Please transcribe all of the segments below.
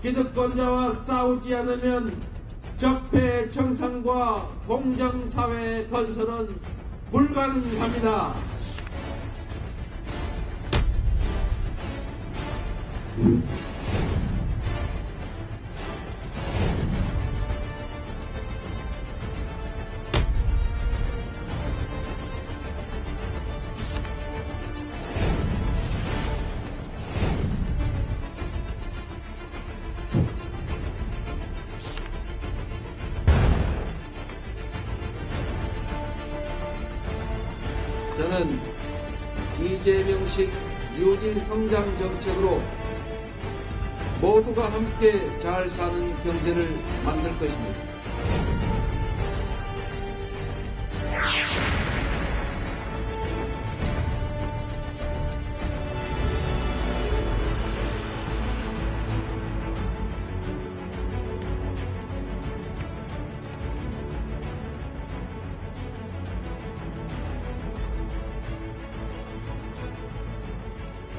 기득권자와 싸우지 않으면 적폐 청산과 공정사회 건설은 불가능합니다. 저는 이재명식 6.1 성장 정책으로 모두가 함께 잘 사는 경제를 만들 것입니다.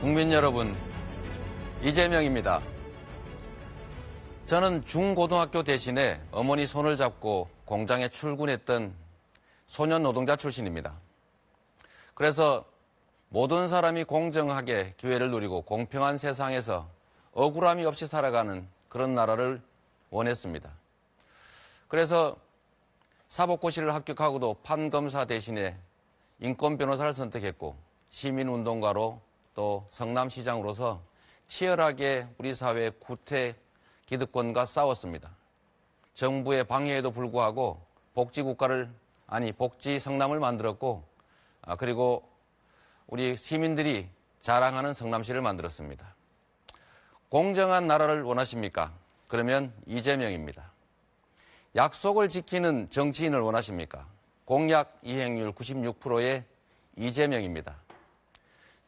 국민 여러분, 이재명입니다. 저는 중고등학교 대신에 어머니 손을 잡고 공장에 출근했던 소년 노동자 출신입니다. 그래서 모든 사람이 공정하게 기회를 누리고 공평한 세상에서 억울함이 없이 살아가는 그런 나라를 원했습니다. 그래서 사법고시를 합격하고도 판검사 대신에 인권 변호사를 선택했고 시민운동가로 또 성남시장으로서 치열하게 우리 사회의 구태 기득권과 싸웠습니다. 정부의 방해에도 불구하고 복지 성남을 만들었고, 그리고 우리 시민들이 자랑하는 성남시를 만들었습니다. 공정한 나라를 원하십니까? 그러면 이재명입니다. 약속을 지키는 정치인을 원하십니까? 공약 이행률 96%의 이재명입니다.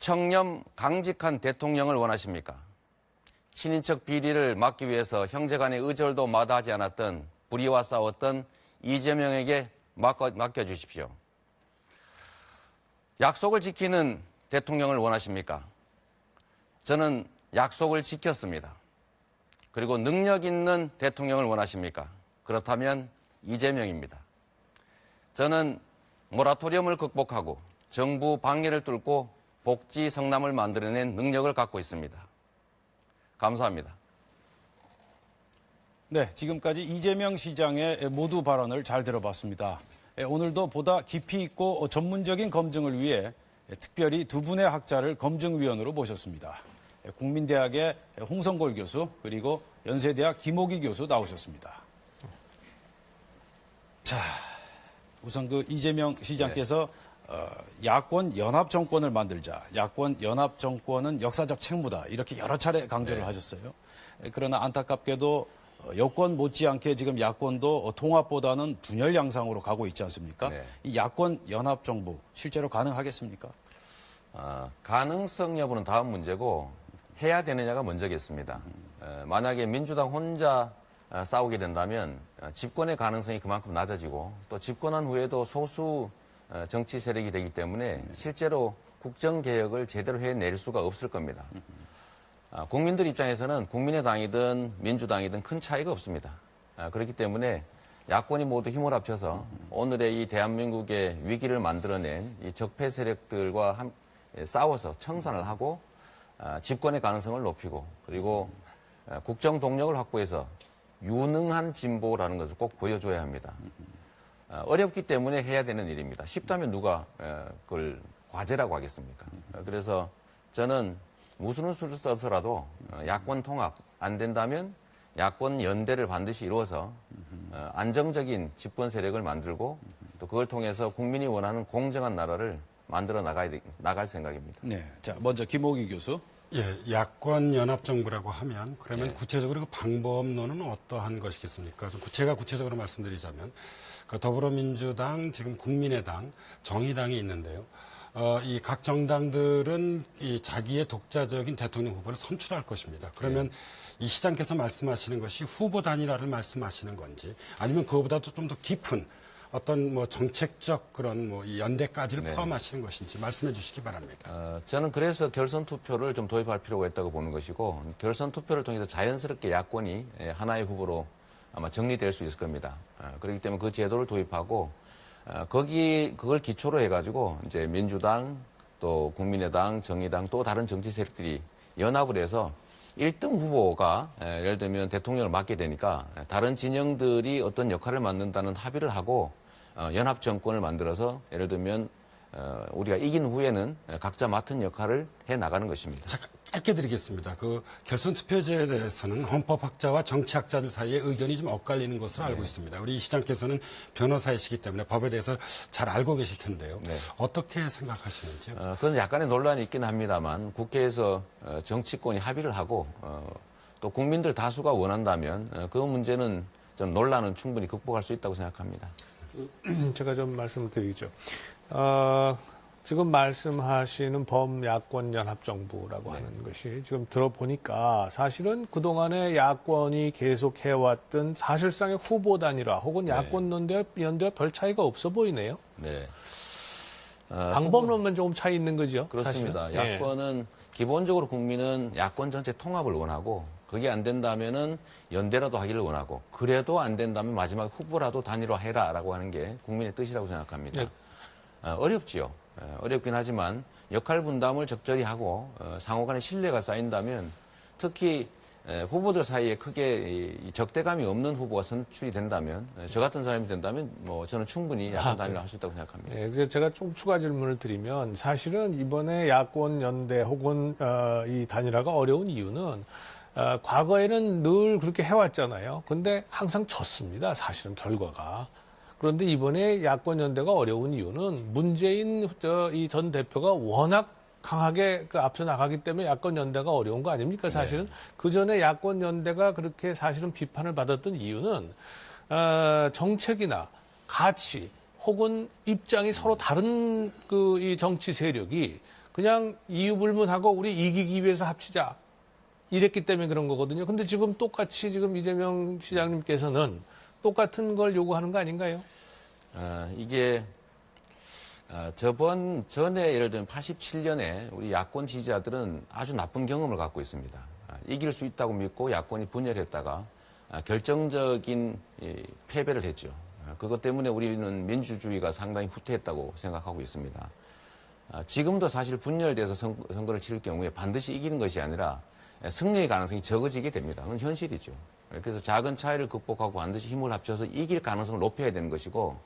청렴 강직한 대통령을 원하십니까? 친인척 비리를 막기 위해서 형제간의 의절도 마다하지 않았던 불의와 싸웠던 이재명에게 맡겨주십시오. 약속을 지키는 대통령을 원하십니까? 저는 약속을 지켰습니다. 그리고 능력 있는 대통령을 원하십니까? 그렇다면 이재명입니다. 저는 모라토리엄을 극복하고 정부 방해를 뚫고 복지 성남을 만들어낸 능력을 갖고 있습니다. 감사합니다. 네, 지금까지 이재명 시장의 모두 발언을 잘 들어봤습니다. 오늘도 보다 깊이 있고 전문적인 검증을 위해 특별히 두 분의 학자를 검증위원으로 모셨습니다. 국민대학의 홍성골 교수 그리고 연세대학 김호기 교수 나오셨습니다. 자, 우선 그 이재명 시장께서 야권 연합 정권을 만들자. 야권 연합 정권은 역사적 책무다. 이렇게 여러 차례 강조를 하셨어요. 그러나 안타깝게도 여권 못지않게 지금 야권도 통합보다는 분열 양상으로 가고 있지 않습니까? 네. 이 야권 연합 정부 실제로 가능하겠습니까? 가능성 여부는 다음 문제고 해야 되느냐가 먼저겠습니다. 만약에 민주당 혼자 싸우게 된다면 집권의 가능성이 그만큼 낮아지고 또 집권한 후에도 소수 정치 세력이 되기 때문에 실제로 국정개혁을 제대로 해낼 수가 없을 겁니다. 국민들 입장에서는 국민의당이든 민주당이든 큰 차이가 없습니다. 그렇기 때문에 야권이 모두 힘을 합쳐서 오늘의 이 대한민국의 위기를 만들어낸 이 적폐 세력들과 싸워서 청산을 하고 집권의 가능성을 높이고 그리고 국정 동력을 확보해서 유능한 진보라는 것을 꼭 보여줘야 합니다. 어렵기 때문에 해야 되는 일입니다. 쉽다면 누가 그걸 과제라고 하겠습니까? 그래서 저는 무슨 수를 써서라도 야권 통합 안 된다면 야권 연대를 반드시 이루어서 안정적인 집권 세력을 만들고 또 그걸 통해서 국민이 원하는 공정한 나라를 만들어 나갈 생각입니다. 네, 자 먼저 김호기 교수. 예, 야권 연합 정부라고 하면 그러면 구체적으로 그 방법론은 어떠한 것이겠습니까? 좀 구체적으로 말씀드리자면 그 더불어민주당, 지금 국민의당, 정의당이 있는데요. 이 각 정당들은 이 자기의 독자적인 대통령 후보를 선출할 것입니다. 그러면 이 시장께서 말씀하시는 것이 후보 단일화를 말씀하시는 건지 아니면 그거보다도 좀 더 깊은 어떤 뭐 정책적 그런 뭐 이 연대까지를 포함하시는 것인지 말씀해 주시기 바랍니다. 저는 그래서 결선 투표를 좀 도입할 필요가 있다고 보는 것이고 결선 투표를 통해서 자연스럽게 야권이 하나의 후보로 아마 정리될 수 있을 겁니다. 그렇기 때문에 그 제도를 도입하고 그걸 기초로 해가지고 이제 민주당 또 국민의당, 정의당 또 다른 정치 세력들이 연합을 해서 1등 후보가 예를 들면 대통령을 맡게 되니까 다른 진영들이 어떤 역할을 맡는다는 합의를 하고 연합 정권을 만들어서 예를 들면 우리가 이긴 후에는 각자 맡은 역할을 해 나가는 것입니다. 잠깐 짧게 드리겠습니다. 그 결선 투표제에 대해서는 헌법학자와 정치학자들 사이에 의견이 좀 엇갈리는 것으로 알고 있습니다. 우리 시장께서는 변호사이시기 때문에 법에 대해서 잘 알고 계실 텐데요. 어떻게 생각하시는지요? 그건 약간의 논란이 있긴 합니다만 국회에서 정치권이 합의를 하고 또 국민들 다수가 원한다면 그 문제는 좀 논란은 충분히 극복할 수 있다고 생각합니다. 제가 좀 말씀을 드리죠. 지금 말씀하시는 범야권 연합정부라고 하는 것이 지금 들어보니까 사실은 그동안에 야권이 계속 해왔던 사실상의 후보 단일화 혹은 야권 연대와 별 차이가 없어 보이네요. 네. 방법론만 조금 차이 있는 거죠. 그렇습니다. 사실은. 야권은 기본적으로 국민은 야권 전체 통합을 원하고 그게 안 된다면은 연대라도 하기를 원하고 그래도 안 된다면 마지막 후보라도 단일화해라라고 하는 게 국민의 뜻이라고 생각합니다. 네. 어렵지요. 어렵긴 하지만 역할 분담을 적절히 하고 상호 간의 신뢰가 쌓인다면 특히 후보들 사이에 크게 적대감이 없는 후보가 선출이 된다면 저 같은 사람이 된다면 뭐 저는 충분히 야권 단일화 할 수 있다고 생각합니다. 네, 그래서 제가 좀 추가 질문을 드리면 사실은 이번에 야권 연대 혹은 이 단일화가 어려운 이유는 과거에는 늘 그렇게 해왔잖아요. 근데 항상 졌습니다. 사실은 결과가. 그런데 이번에 야권 연대가 어려운 이유는 문재인 이 전 대표가 워낙 강하게 앞서 나가기 때문에 야권 연대가 어려운 거 아닙니까? 사실은 그 전에 야권 연대가 그렇게 사실은 비판을 받았던 이유는 정책이나 가치 혹은 입장이 서로 다른 이 정치 세력이 그냥 이유불문하고 우리 이기기 위해서 합치자 이랬기 때문에 그런 거거든요. 근데 지금 똑같이 지금 이재명 시장님께서는 똑같은 걸 요구하는 거 아닌가요? 이게 전에 예를 들면 87년에 우리 야권 지지자들은 아주 나쁜 경험을 갖고 있습니다. 이길 수 있다고 믿고 야권이 분열했다가 결정적인 패배를 했죠. 그것 때문에 우리는 민주주의가 상당히 후퇴했다고 생각하고 있습니다. 지금도 사실 분열돼서 선거를 치를 경우에 반드시 이기는 것이 아니라 승리의 가능성이 적어지게 됩니다. 그건 현실이죠. 그래서 작은 차이를 극복하고 반드시 힘을 합쳐서 이길 가능성을 높여야 되는 것이고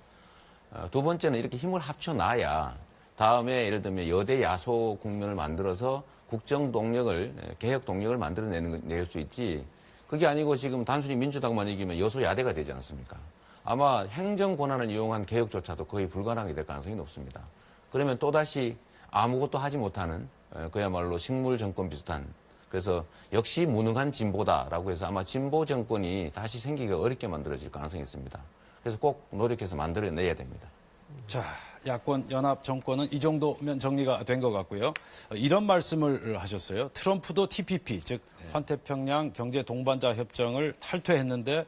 두 번째는 이렇게 힘을 합쳐놔야 다음에 예를 들면 여대 야소 국면을 만들어서 국정 동력을 개혁 동력을 만들어낼 수 있지 그게 아니고 지금 단순히 민주당만 이기면 여소 야대가 되지 않습니까? 아마 행정 권한을 이용한 개혁조차도 거의 불가능하게 될 가능성이 높습니다. 그러면 또다시 아무것도 하지 못하는 그야말로 식물 정권 비슷한 그래서 역시 무능한 진보다라고 해서 아마 진보 정권이 다시 생기기가 어렵게 만들어질 가능성이 있습니다. 그래서 꼭 노력해서 만들어내야 됩니다. 자, 야권 연합 정권은 이 정도면 정리가 된 것 같고요. 이런 말씀을 하셨어요. 트럼프도 TPP, 즉 환태평양 경제 동반자 협정을 탈퇴했는데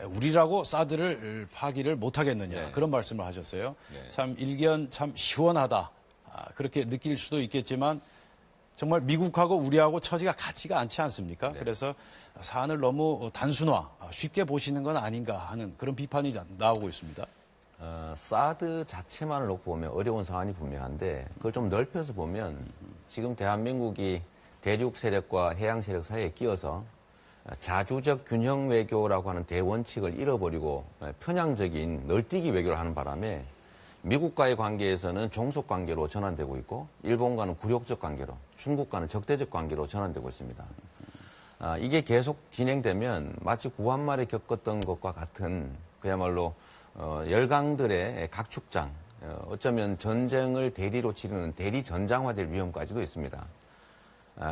우리라고 사드를 파기를 못하겠느냐 그런 말씀을 하셨어요. 참 일견 참 시원하다 그렇게 느낄 수도 있겠지만 정말 미국하고 우리하고 처지가 같지가 않지 않습니까? 그래서 사안을 너무 단순화, 쉽게 보시는 건 아닌가 하는 그런 비판이 나오고 있습니다. 사드 자체만을 놓고 보면 어려운 상황이 분명한데 그걸 좀 넓혀서 보면 지금 대한민국이 대륙 세력과 해양 세력 사이에 끼어서 자주적 균형 외교라고 하는 대원칙을 잃어버리고 편향적인 널뛰기 외교를 하는 바람에 미국과의 관계에서는 종속 관계로 전환되고 있고 일본과는 굴욕적 관계로 중국과는 적대적 관계로 전환되고 있습니다. 이게 계속 진행되면 마치 구한말에 겪었던 것과 같은 그야말로 열강들의 각축장 어쩌면 전쟁을 대리로 치르는 대리 전장화될 위험까지도 있습니다.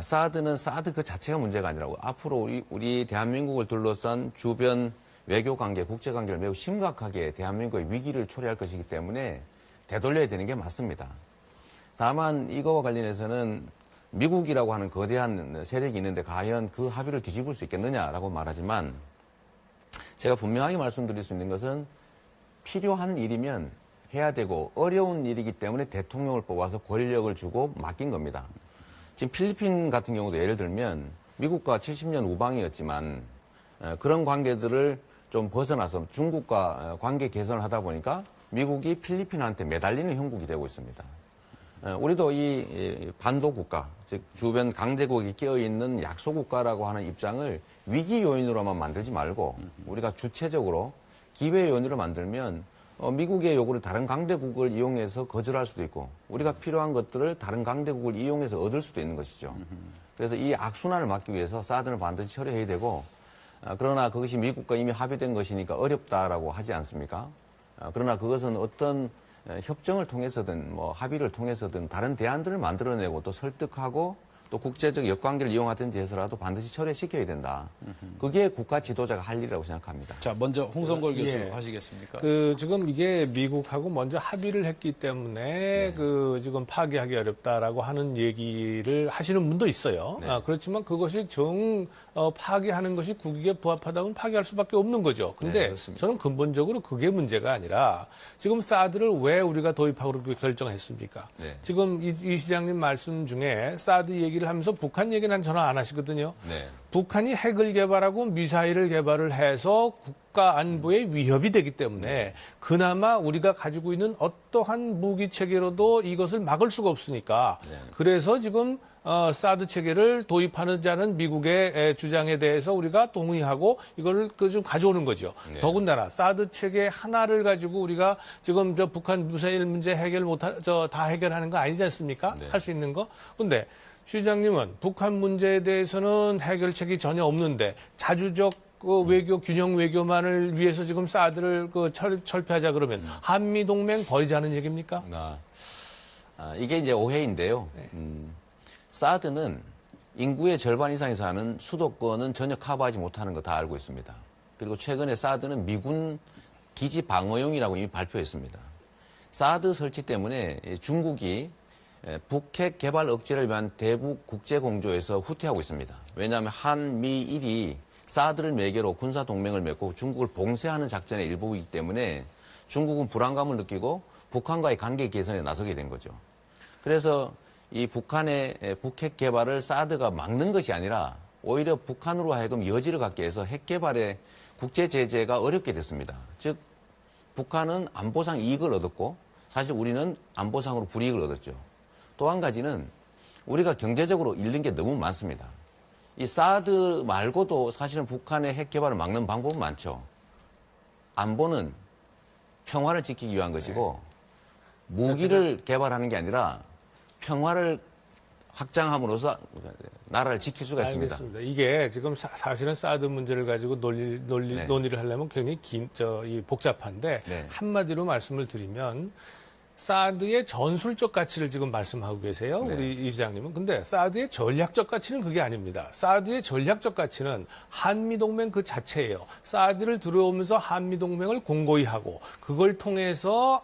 사드는 사드 그 자체가 문제가 아니라고 앞으로 우리 대한민국을 둘러싼 주변 외교관계, 국제관계를 매우 심각하게 대한민국의 위기를 초래할 것이기 때문에 되돌려야 되는 게 맞습니다. 다만 이거와 관련해서는 미국이라고 하는 거대한 세력이 있는데 과연 그 합의를 뒤집을 수 있겠느냐라고 말하지만 제가 분명하게 말씀드릴 수 있는 것은 필요한 일이면 해야 되고 어려운 일이기 때문에 대통령을 뽑아서 권력을 주고 맡긴 겁니다. 지금 필리핀 같은 경우도 예를 들면 미국과 70년 우방이었지만 그런 관계들을 좀 벗어나서 중국과 관계 개선을 하다 보니까 미국이 필리핀한테 매달리는 형국이 되고 있습니다. 우리도 이 반도 국가, 즉 주변 강대국이 끼어있는 약소 국가라고 하는 입장을 위기 요인으로만 만들지 말고 우리가 주체적으로 기회 요인으로 만들면 미국의 요구를 다른 강대국을 이용해서 거절할 수도 있고 우리가 필요한 것들을 다른 강대국을 이용해서 얻을 수도 있는 것이죠. 그래서 이 악순환을 막기 위해서 사드는 반드시 처리해야 되고 그러나 그것이 미국과 이미 합의된 것이니까 어렵다라고 하지 않습니까? 그러나 그것은 어떤 협정을 통해서든 뭐 합의를 통해서든 다른 대안들을 만들어내고 또 설득하고 또 국제적 역관계를 이용하든지 해서라도 반드시 처리시켜야 된다. 그게 국가 지도자가 할 일이라고 생각합니다. 자, 먼저 홍성걸 교수 예. 하시겠습니까? 지금 이게 미국하고 먼저 합의를 했기 때문에 지금 파기하기 어렵다라고 하는 얘기를 하시는 분도 있어요. 네. 그렇지만 그것이 파기하는 것이 국익에 부합하다면 파기할 수밖에 없는 거죠. 근데 네, 그렇습니다. 저는 근본적으로 그게 문제가 아니라 지금 사드를 왜 우리가 도입하기로 결정했습니까? 네. 지금 이 시장님 말씀 중에 사드 얘기를 하면서 북한 얘기는 전혀 안 하시거든요. 네. 북한이 핵을 개발하고 미사일을 개발을 해서 국가 안보에 위협이 되기 때문에 그나마 우리가 가지고 있는 어떠한 무기 체계로도 이것을 막을 수가 없으니까 그래서 지금 사드 체계를 도입하자는 미국의 주장에 대해서 우리가 동의하고 이걸 좀 가져오는 거죠. 네. 더군다나 사드 체계 하나를 가지고 우리가 지금 북한 미사일 문제 다 해결하는 거 아니지 않습니까? 네. 할 수 있는 거. 근데 시장님은 북한 문제에 대해서는 해결책이 전혀 없는데 자주적 외교 균형 외교만을 위해서 지금 사드를 철폐하자 그러면 한미 동맹 버리자는 얘기입니까? 이게 이제 오해인데요. 사드는 인구의 절반 이상이 사는 수도권은 전혀 커버하지 못하는 거 다 알고 있습니다. 그리고 최근에 사드는 미군 기지 방어용이라고 이미 발표했습니다. 사드 설치 때문에 중국이 북핵 개발 억제를 위한 대북 국제 공조에서 후퇴하고 있습니다. 왜냐하면 한미일이 사드를 매개로 군사 동맹을 맺고 중국을 봉쇄하는 작전의 일부이기 때문에 중국은 불안감을 느끼고 북한과의 관계 개선에 나서게 된 거죠. 그래서 이 북한의 북핵 개발을 사드가 막는 것이 아니라 오히려 북한으로 하여금 여지를 갖게 해서 핵 개발의 국제 제재가 어렵게 됐습니다. 즉 북한은 안보상 이익을 얻었고 사실 우리는 안보상으로 불이익을 얻었죠. 또 한 가지는 우리가 경제적으로 잃는 게 너무 많습니다. 이 사드 말고도 사실은 북한의 핵 개발을 막는 방법은 많죠. 안보는 평화를 지키기 위한 것이고 무기를 개발하는 게 아니라 평화를 확장함으로써 나라를 지킬 수가 있습니다. 알겠습니다. 이게 지금 사실은 사드 문제를 가지고 논의를 하려면 굉장히 복잡한데 네. 한마디로 말씀을 드리면 사드의 전술적 가치를 지금 말씀하고 계세요. 네. 우리 이 시장님은. 근데 사드의 전략적 가치는 그게 아닙니다. 사드의 전략적 가치는 한미동맹 그 자체예요. 사드를 들어오면서 한미동맹을 공고히 하고 그걸 통해서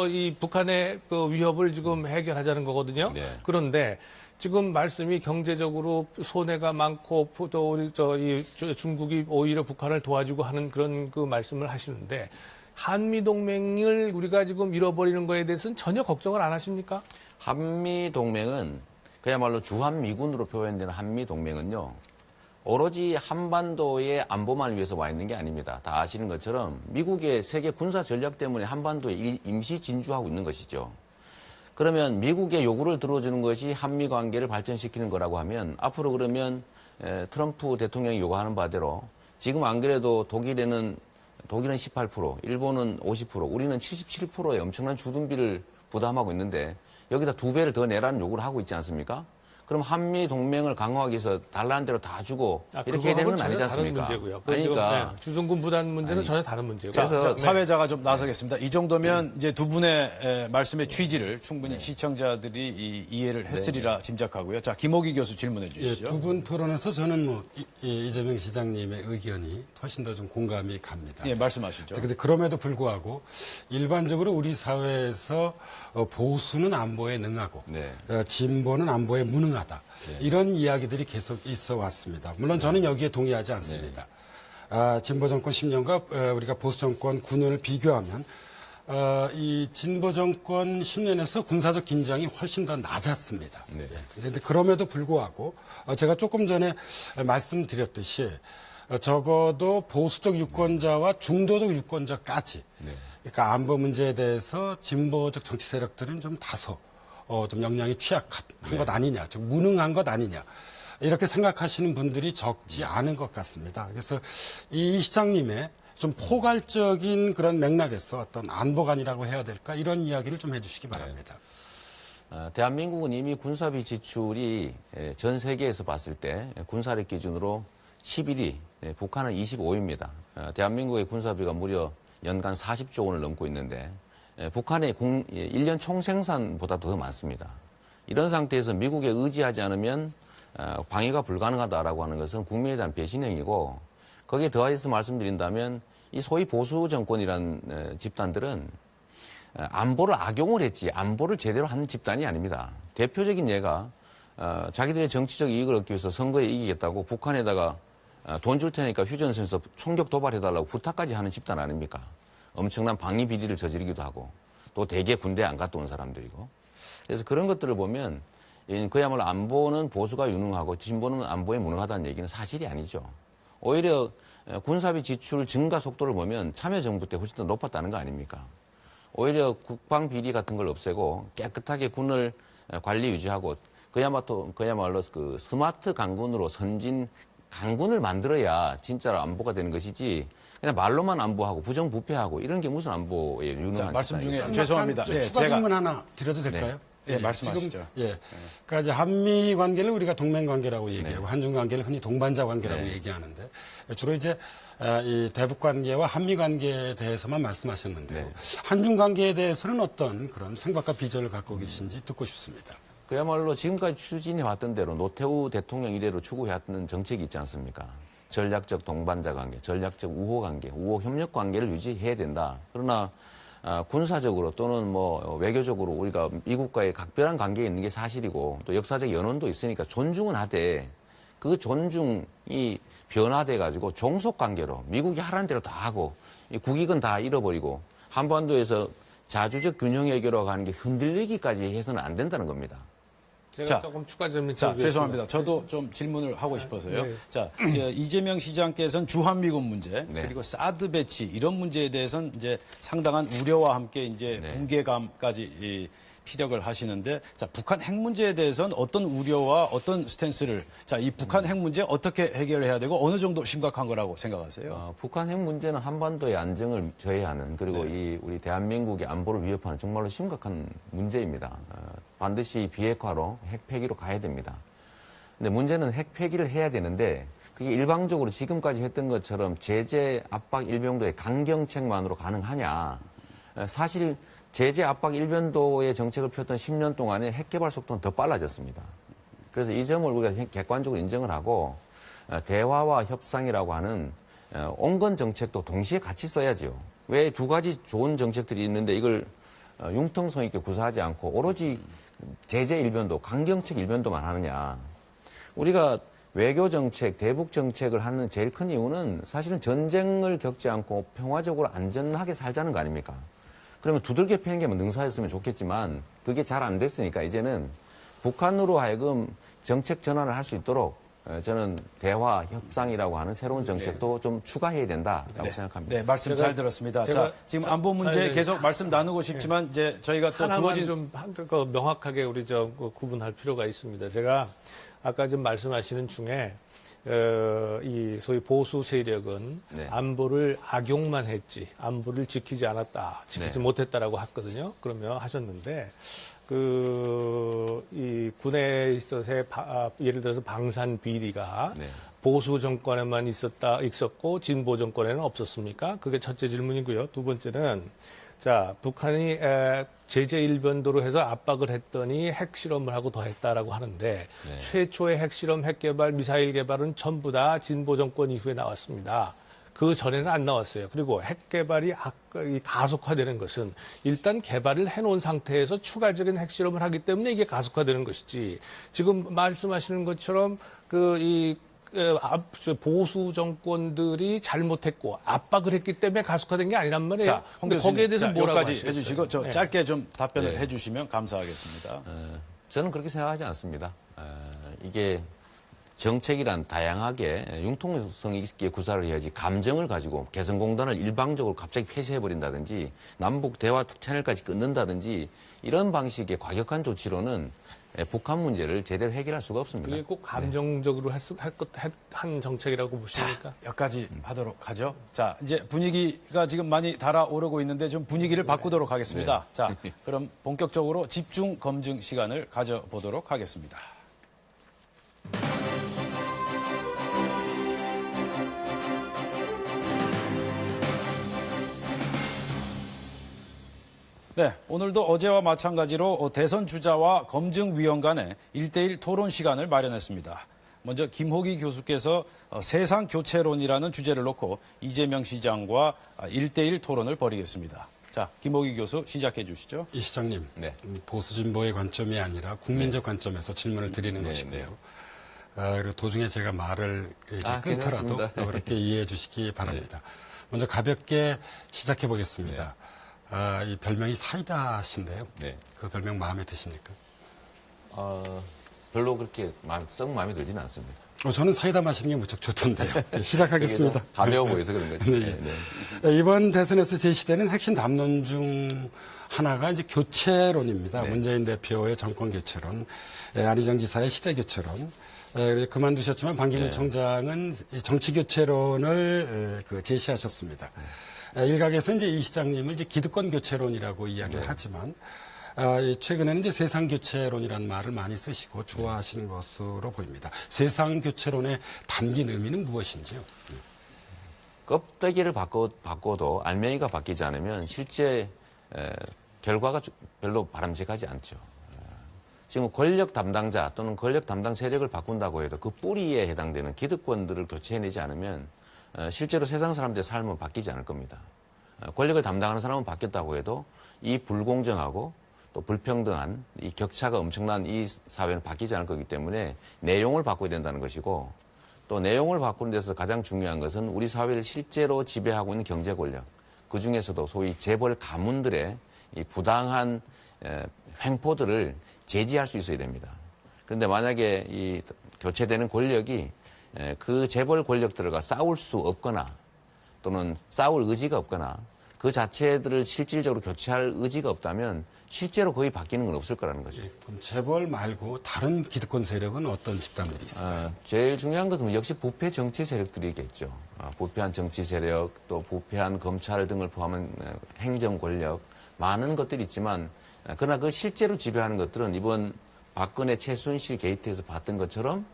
이 북한의 그 위협을 지금 해결하자는 거거든요. 네. 그런데 지금 말씀이 경제적으로 손해가 많고 또 우리 중국이 오히려 북한을 도와주고 하는 그런 그 말씀을 하시는데 한미동맹을 우리가 지금 잃어버리는 거에 대해서는 전혀 걱정을 안 하십니까? 한미동맹은 그야말로 주한미군으로 표현되는 한미동맹은요. 오로지 한반도의 안보만 위해서 와 있는 게 아닙니다. 다 아시는 것처럼 미국의 세계 군사 전략 때문에 한반도에 임시 진주하고 있는 것이죠. 그러면 미국의 요구를 들어주는 것이 한미 관계를 발전시키는 거라고 하면 앞으로 그러면 트럼프 대통령이 요구하는 바대로 지금 안 그래도 독일은 18%, 일본은 50%, 우리는 77%의 엄청난 주둔비를 부담하고 있는데 여기다 2배를 더 내라는 요구를 하고 있지 않습니까? 그럼 한미 동맹을 강화하기 위해서 달라는 대로 다 주고 이렇게 해야 되는 건 아니지 않습니까? 다른 문제고요. 그러니까 주둔군 부담 문제는 전혀 다른 문제고요. 그래서 사회자가 좀 나서겠습니다. 이 정도면 이제 두 분의 말씀의 취지를 충분히 시청자들이 이해를 했으리라 짐작하고요. 자, 김호기 교수 질문해 주시죠. 두 분 토론에서 저는 이재명 시장님의 의견이 훨씬 더 좀 공감이 갑니다. 예, 말씀하시죠. 근데 그럼에도 불구하고 일반적으로 우리 사회에서 보수는 안보에 능하고 네. 진보는 안보에 무능하다. 이런 이야기들이 계속 있어 왔습니다. 물론 저는 여기에 동의하지 않습니다. 진보 정권 10년과 우리가 보수 정권 9년을 비교하면 이 진보 정권 10년에서 군사적 긴장이 훨씬 더 낮았습니다. 네. 그런데 그럼에도 불구하고 제가 조금 전에 말씀드렸듯이 적어도 보수적 유권자와 중도적 유권자까지 그러니까 안보 문제에 대해서 진보적 정치 세력들은 좀 다소 좀 역량이 취약한 것 아니냐, 즉 무능한 것 아니냐. 이렇게 생각하시는 분들이 적지 않은 것 같습니다. 그래서 이 시장님의 좀 포괄적인 그런 맥락에서 어떤 안보관이라고 해야 될까 이런 이야기를 좀 해주시기 바랍니다. 대한민국은 이미 군사비 지출이 전 세계에서 봤을 때 군사력 기준으로 11위, 북한은 25위입니다. 대한민국의 군사비가 무려 연간 40조 원을 넘고 있는데 북한의 1년 총생산보다도 더 많습니다. 이런 상태에서 미국에 의지하지 않으면 방위가 불가능하다라고 하는 것은 국민에 대한 배신행위고 거기에 더해서 말씀드린다면 이 소위 보수 정권이라는 집단들은 안보를 악용을 했지 안보를 제대로 하는 집단이 아닙니다. 대표적인 예가 자기들의 정치적 이익을 얻기 위해서 선거에 이기겠다고 북한에다가 돈 줄 테니까 휴전선에서 총격 도발해달라고 부탁까지 하는 집단 아닙니까? 엄청난 방위 비리를 저지르기도 하고 또 대개 군대에 안 갔다 온 사람들이고 그래서 그런 것들을 보면 그야말로 안보는 보수가 유능하고 진보는 안보에 무능하다는 얘기는 사실이 아니죠. 오히려 군사비 지출 증가 속도를 보면 참여정부 때 훨씬 더 높았다는 거 아닙니까? 오히려 국방 비리 같은 걸 없애고 깨끗하게 군을 관리 유지하고 그야말로 그 스마트 강군으로 선진 강군을 만들어야 진짜로 안보가 되는 것이지 그냥 말로만 안보하고 부정부패하고 이런 게 무슨 안보에 유능한 말씀 중에 집단이겠어요? 죄송합니다. 좀 추가 질문 하나 드려도 될까요? 예, 말씀하시죠. 지금, 그러니까 이제 한미 관계를 우리가 동맹 관계라고 얘기하고 한중 관계를 흔히 동반자 관계라고 얘기하는데 주로 이제 이 대북 관계와 한미 관계에 대해서만 말씀하셨는데요. 한중 관계에 대해서는 어떤 그런 생각과 비전을 갖고 계신지 듣고 싶습니다. 그야말로 지금까지 추진해왔던 대로 노태우 대통령 이래로 추구해왔던 정책이 있지 않습니까? 전략적 동반자 관계, 전략적 우호 관계, 우호 협력 관계를 유지해야 된다. 그러나 군사적으로 또는 뭐 외교적으로 우리가 미국과의 각별한 관계에 있는 게 사실이고 또 역사적 연원도 있으니까 존중은 하되 그 존중이 변화돼 가지고 종속 관계로 미국이 하라는 대로 다 하고 국익은 다 잃어버리고 한반도에서 자주적 균형 외교로 가는 게 흔들리기까지 해서는 안 된다는 겁니다. 제가 자, 조금 추가 질문 자, 드리겠습니다. 죄송합니다. 저도 좀 질문을 하고 싶어서요. 네. 자, 이재명 시장께서는 주한미군 문제 네. 그리고 사드 배치 이런 문제에 대해서는 이제 상당한 우려와 함께 이제 네. 붕괴감까지 피력을 하시는데 자, 북한 핵 문제에 대해서는 어떤 우려와 어떤 스탠스를 자, 이 북한 핵 문제 어떻게 해결해야 되고 어느 정도 심각한 거라고 생각하세요? 북한 핵 문제는 한반도의 안정을 저해하는 그리고 이 우리 대한민국의 안보를 위협하는 정말로 심각한 문제입니다. 반드시 비핵화로 핵 폐기로 가야 됩니다. 근데 문제는 핵 폐기를 해야 되는데 그게 일방적으로 지금까지 했던 것처럼 제재 압박 일변도의 강경책만으로 가능하냐? 사실 제재 압박 일변도의 정책을 폈던 10년 동안에 핵 개발 속도는 더 빨라졌습니다. 그래서 이 점을 우리가 객관적으로 인정을 하고 대화와 협상이라고 하는 온건 정책도 동시에 같이 써야죠. 왜 두 가지 좋은 정책들이 있는데 이걸 융통성 있게 구사하지 않고 오로지 제재 일변도, 강경책 일변도만 하느냐. 우리가 외교 정책, 대북 정책을 하는 제일 큰 이유는 사실은 전쟁을 겪지 않고 평화적으로 안전하게 살자는 거 아닙니까? 그러면 두들겨 패는 게 능사였으면 좋겠지만 그게 잘 안 됐으니까 이제는 북한으로 하여금 정책 전환을 할 수 있도록 저는 대화, 협상이라고 하는 새로운 정책도 좀 추가해야 된다라고 생각합니다. 네, 말씀 잘 들었습니다. 자, 지금 안보 문제 계속 말씀 나누고 싶지만 이제 저희가 또 하나만 주어진 좀 명확하게 우리 구분할 필요가 있습니다. 제가 아까 좀 말씀하시는 중에 이 소위 보수 세력은 네. 안보를 악용만 했지 안보를 지키지 않았다, 지키지 못했다라고 했거든요. 그러면 하셨는데 이 군에 있어서의 예를 들어서 방산 비리가 보수 정권에만 있었고 진보 정권에는 없었습니까? 그게 첫째 질문이고요. 두 번째는 자, 북한이 제재 일변도로 해서 압박을 했더니 핵실험을 하고 더 했다라고 하는데 최초의 핵실험, 핵개발, 미사일 개발은 전부 다 진보 정권 이후에 나왔습니다. 그 전에는 안 나왔어요. 그리고 핵 개발이 가속화되는 것은 일단 개발을 해놓은 상태에서 추가적인 핵실험을 하기 때문에 이게 가속화되는 것이지 지금 말씀하시는 것처럼 보수 정권들이 잘못했고 압박을 했기 때문에 가속화된 게 아니란 말이에요. 자, 홍 근데 교수님, 거기에 대해서 뭐라고 여기까지 하시겠어요? 해주시고 저 네. 짧게 좀 답변을 네. 해주시면 감사하겠습니다. 저는 그렇게 생각하지 않습니다. 이게 정책이란 다양하게 융통성 있게 구사를 해야지 감정을 가지고 개성공단을 일방적으로 갑자기 폐쇄해버린다든지 남북 대화 채널까지 끊는다든지 이런 방식의 과격한 조치로는 북한 문제를 제대로 해결할 수가 없습니다. 그게 꼭 감정적으로 한 정책이라고 보십니까? 여기까지 하도록 하죠. 자, 이제 분위기가 지금 많이 달아오르고 있는데 좀 분위기를 바꾸도록 하겠습니다. 자, 그럼 본격적으로 집중 검증 시간을 가져보도록 하겠습니다. 네, 오늘도 어제와 마찬가지로 대선 주자와 검증위원 간의 1대1 토론 시간을 마련했습니다. 먼저 김호기 교수께서 세상 교체론이라는 주제를 놓고 이재명 시장과 1대1 토론을 벌이겠습니다. 자, 김호기 교수 시작해 주시죠. 이 시장님, 네. 보수 진보의 관점이 아니라 국민적 관점에서 질문을 드리는 네, 것이고요. 그리고 도중에 제가 말을 이렇게 끊더라도 괜찮습니다. 또 그렇게 이해해 주시기 바랍니다. 먼저 가볍게 시작해 보겠습니다. 이 별명이 사이다신데요. 네. 그 별명 마음에 드십니까? 별로 그렇게 썩 마음에 들지는 않습니다. 저는 사이다 마시는 게 무척 좋던데요. 네, 시작하겠습니다. 이게 좀 가벼워 보여서 그런 거죠. 네. 이번 대선에서 제시되는 핵심 담론 중 하나가 이제 교체론입니다. 네. 문재인 대표의 정권 교체론, 안희정 지사의 시대 교체론. 그만두셨지만 반기문 청장은 이 정치 교체론을 제시하셨습니다. 일각에서 이제 이 시장님을 이제 기득권 교체론이라고 이야기를 하지만 최근에는 이제 세상 교체론이라는 말을 많이 쓰시고 좋아하시는 것으로 보입니다. 세상 교체론의 담긴 의미는 무엇인지요? 껍데기를 바꿔도 알맹이가 바뀌지 않으면 실제 결과가 별로 바람직하지 않죠. 지금 권력 담당자 또는 권력 담당 세력을 바꾼다고 해도 그 뿌리에 해당되는 기득권들을 교체해내지 않으면 실제로 세상 사람들의 삶은 바뀌지 않을 겁니다. 권력을 담당하는 사람은 바뀌었다고 해도 이 불공정하고 또 불평등한 이 격차가 엄청난 이 사회는 바뀌지 않을 거기 때문에 내용을 바꿔야 된다는 것이고 또 내용을 바꾸는 데서 가장 중요한 것은 우리 사회를 실제로 지배하고 있는 경제 권력, 그중에서도 소위 재벌 가문들의 이 부당한 횡포들을 제지할 수 있어야 됩니다. 그런데 만약에 이 교체되는 권력이 그 재벌 권력들과 싸울 수 없거나 또는 싸울 의지가 없거나 그 자체들을 실질적으로 교체할 의지가 없다면 실제로 거의 바뀌는 건 없을 거라는 거죠. 그럼 재벌 말고 다른 기득권 세력은 어떤 집단들이 있을까요? 제일 중요한 것은 역시 부패 정치 세력들이겠죠. 부패한 정치 세력, 또 부패한 검찰 등을 포함한 행정 권력, 많은 것들이 있지만 그러나 그걸 실제로 지배하는 것들은 이번 박근혜 최순실 게이트에서 봤던 것처럼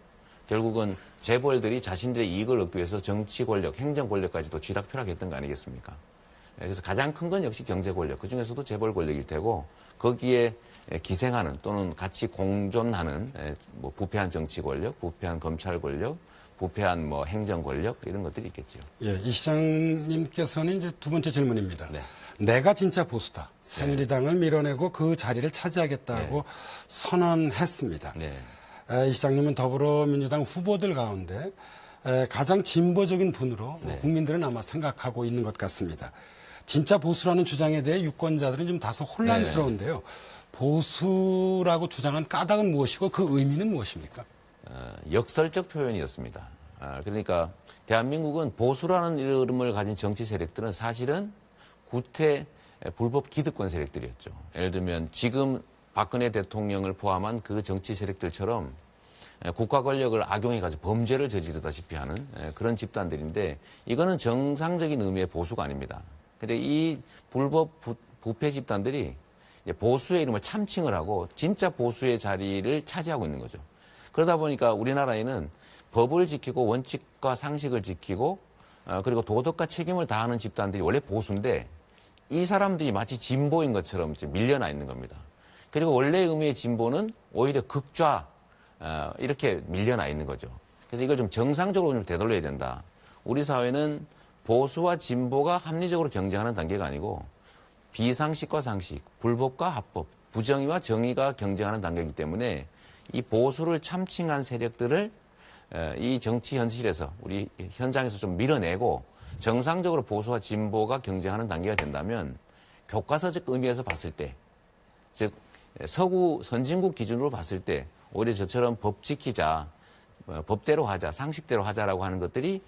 결국은 재벌들이 자신들의 이익을 얻기 위해서 정치 권력, 행정 권력까지도 쥐락펴락했던 거 아니겠습니까? 그래서 가장 큰 건 역시 경제 권력, 그중에서도 재벌 권력일 테고 거기에 기생하는 또는 같이 공존하는 뭐 부패한 정치 권력, 부패한 검찰 권력, 부패한 뭐 행정 권력 이런 것들이 있겠죠. 예, 이 시장님께서는 이제 두 번째 질문입니다. 네. 내가 진짜 보수다. 새누리당을 밀어내고 그 자리를 차지하겠다고 선언했습니다. 네. 이 시장님은 더불어민주당 후보들 가운데 가장 진보적인 분으로 국민들은 아마 생각하고 있는 것 같습니다. 진짜 보수라는 주장에 대해 유권자들은 좀 다소 혼란스러운데요. 보수라고 주장한 까닭은 무엇이고 그 의미는 무엇입니까? 역설적 표현이었습니다. 그러니까 대한민국은 보수라는 이름을 가진 정치 세력들은 사실은 구태 불법 기득권 세력들이었죠. 예를 들면 지금 박근혜 대통령을 포함한 그 정치 세력들처럼 국가 권력을 악용해가지고 범죄를 저지르다시피 하는 그런 집단들인데 이거는 정상적인 의미의 보수가 아닙니다. 근데 이 불법 부패 집단들이 보수의 이름을 참칭을 하고 진짜 보수의 자리를 차지하고 있는 거죠. 그러다 보니까 우리나라에는 법을 지키고 원칙과 상식을 지키고 그리고 도덕과 책임을 다하는 집단들이 원래 보수인데 이 사람들이 마치 진보인 것처럼 밀려나 있는 겁니다. 그리고 원래 의미의 진보는 오히려 극좌 이렇게 밀려나 있는 거죠. 그래서 이걸 좀 정상적으로 좀 되돌려야 된다. 우리 사회는 보수와 진보가 합리적으로 경쟁하는 단계가 아니고 비상식과 상식, 불법과 합법, 부정의와 정의가 경쟁하는 단계이기 때문에 이 보수를 참칭한 세력들을 이 정치 현실에서 우리 현장에서 좀 밀어내고 정상적으로 보수와 진보가 경쟁하는 단계가 된다면 교과서적 의미에서 봤을 때, 즉 서구 선진국 기준으로 봤을 때 오히려 저처럼 법 지키자, 법대로 하자, 상식대로 하자라고 하는 것들이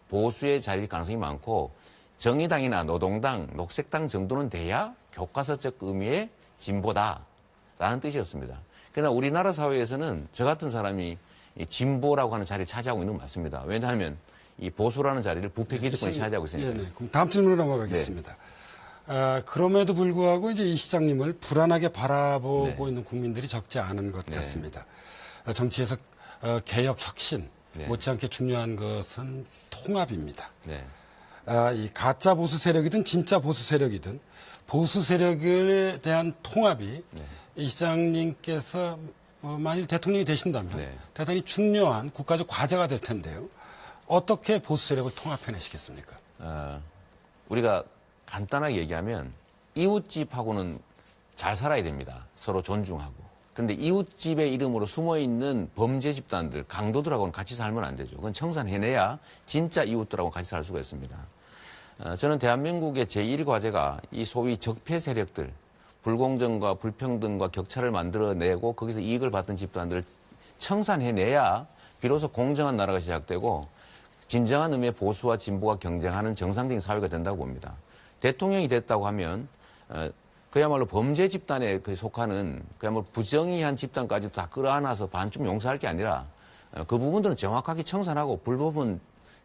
보수의 자리일 가능성이 많고 정의당이나 노동당, 녹색당 정도는 돼야 교과서적 의미의 진보다라는 뜻이었습니다. 그러나 우리나라 사회에서는 저 같은 사람이 이 진보라고 하는 자리를 차지하고 있는 건 맞습니다. 왜냐하면 이 보수라는 자리를 부패 기득권이 차지하고 있으니까. 네, 그럼 다음 질문으로 넘어가겠습니다. 그럼에도 불구하고 이제 이 시장님을 불안하게 바라보고 있는 국민들이 적지 않은 것 같습니다. 정치에서 개혁 혁신 못지않게 중요한 것은 통합입니다. 네. 이 가짜 보수 세력이든 진짜 보수 세력이든 보수 세력에 대한 통합이 이 시장님께서 만일 대통령이 되신다면 대단히 중요한 국가적 과제가 될 텐데요. 어떻게 보수 세력을 통합해내시겠습니까? 우리가 간단하게 얘기하면 이웃집하고는 잘 살아야 됩니다. 서로 존중하고. 그런데 이웃집의 이름으로 숨어있는 범죄 집단들, 강도들하고는 같이 살면 안 되죠. 그건 청산해내야 진짜 이웃들하고 같이 살 수가 있습니다. 저는 대한민국의 제1과제가 이 소위 적폐 세력들, 불공정과 불평등과 격차를 만들어내고 거기서 이익을 받던 집단들을 청산해내야 비로소 공정한 나라가 시작되고 진정한 의미의 보수와 진보가 경쟁하는 정상적인 사회가 된다고 봅니다. 대통령이 됐다고 하면 그야말로 범죄 집단에 속하는 그야말로 부정의한 집단까지 다 끌어안아서 반쯤 용서할 게 아니라 그 부분들은 정확하게 청산하고 불법은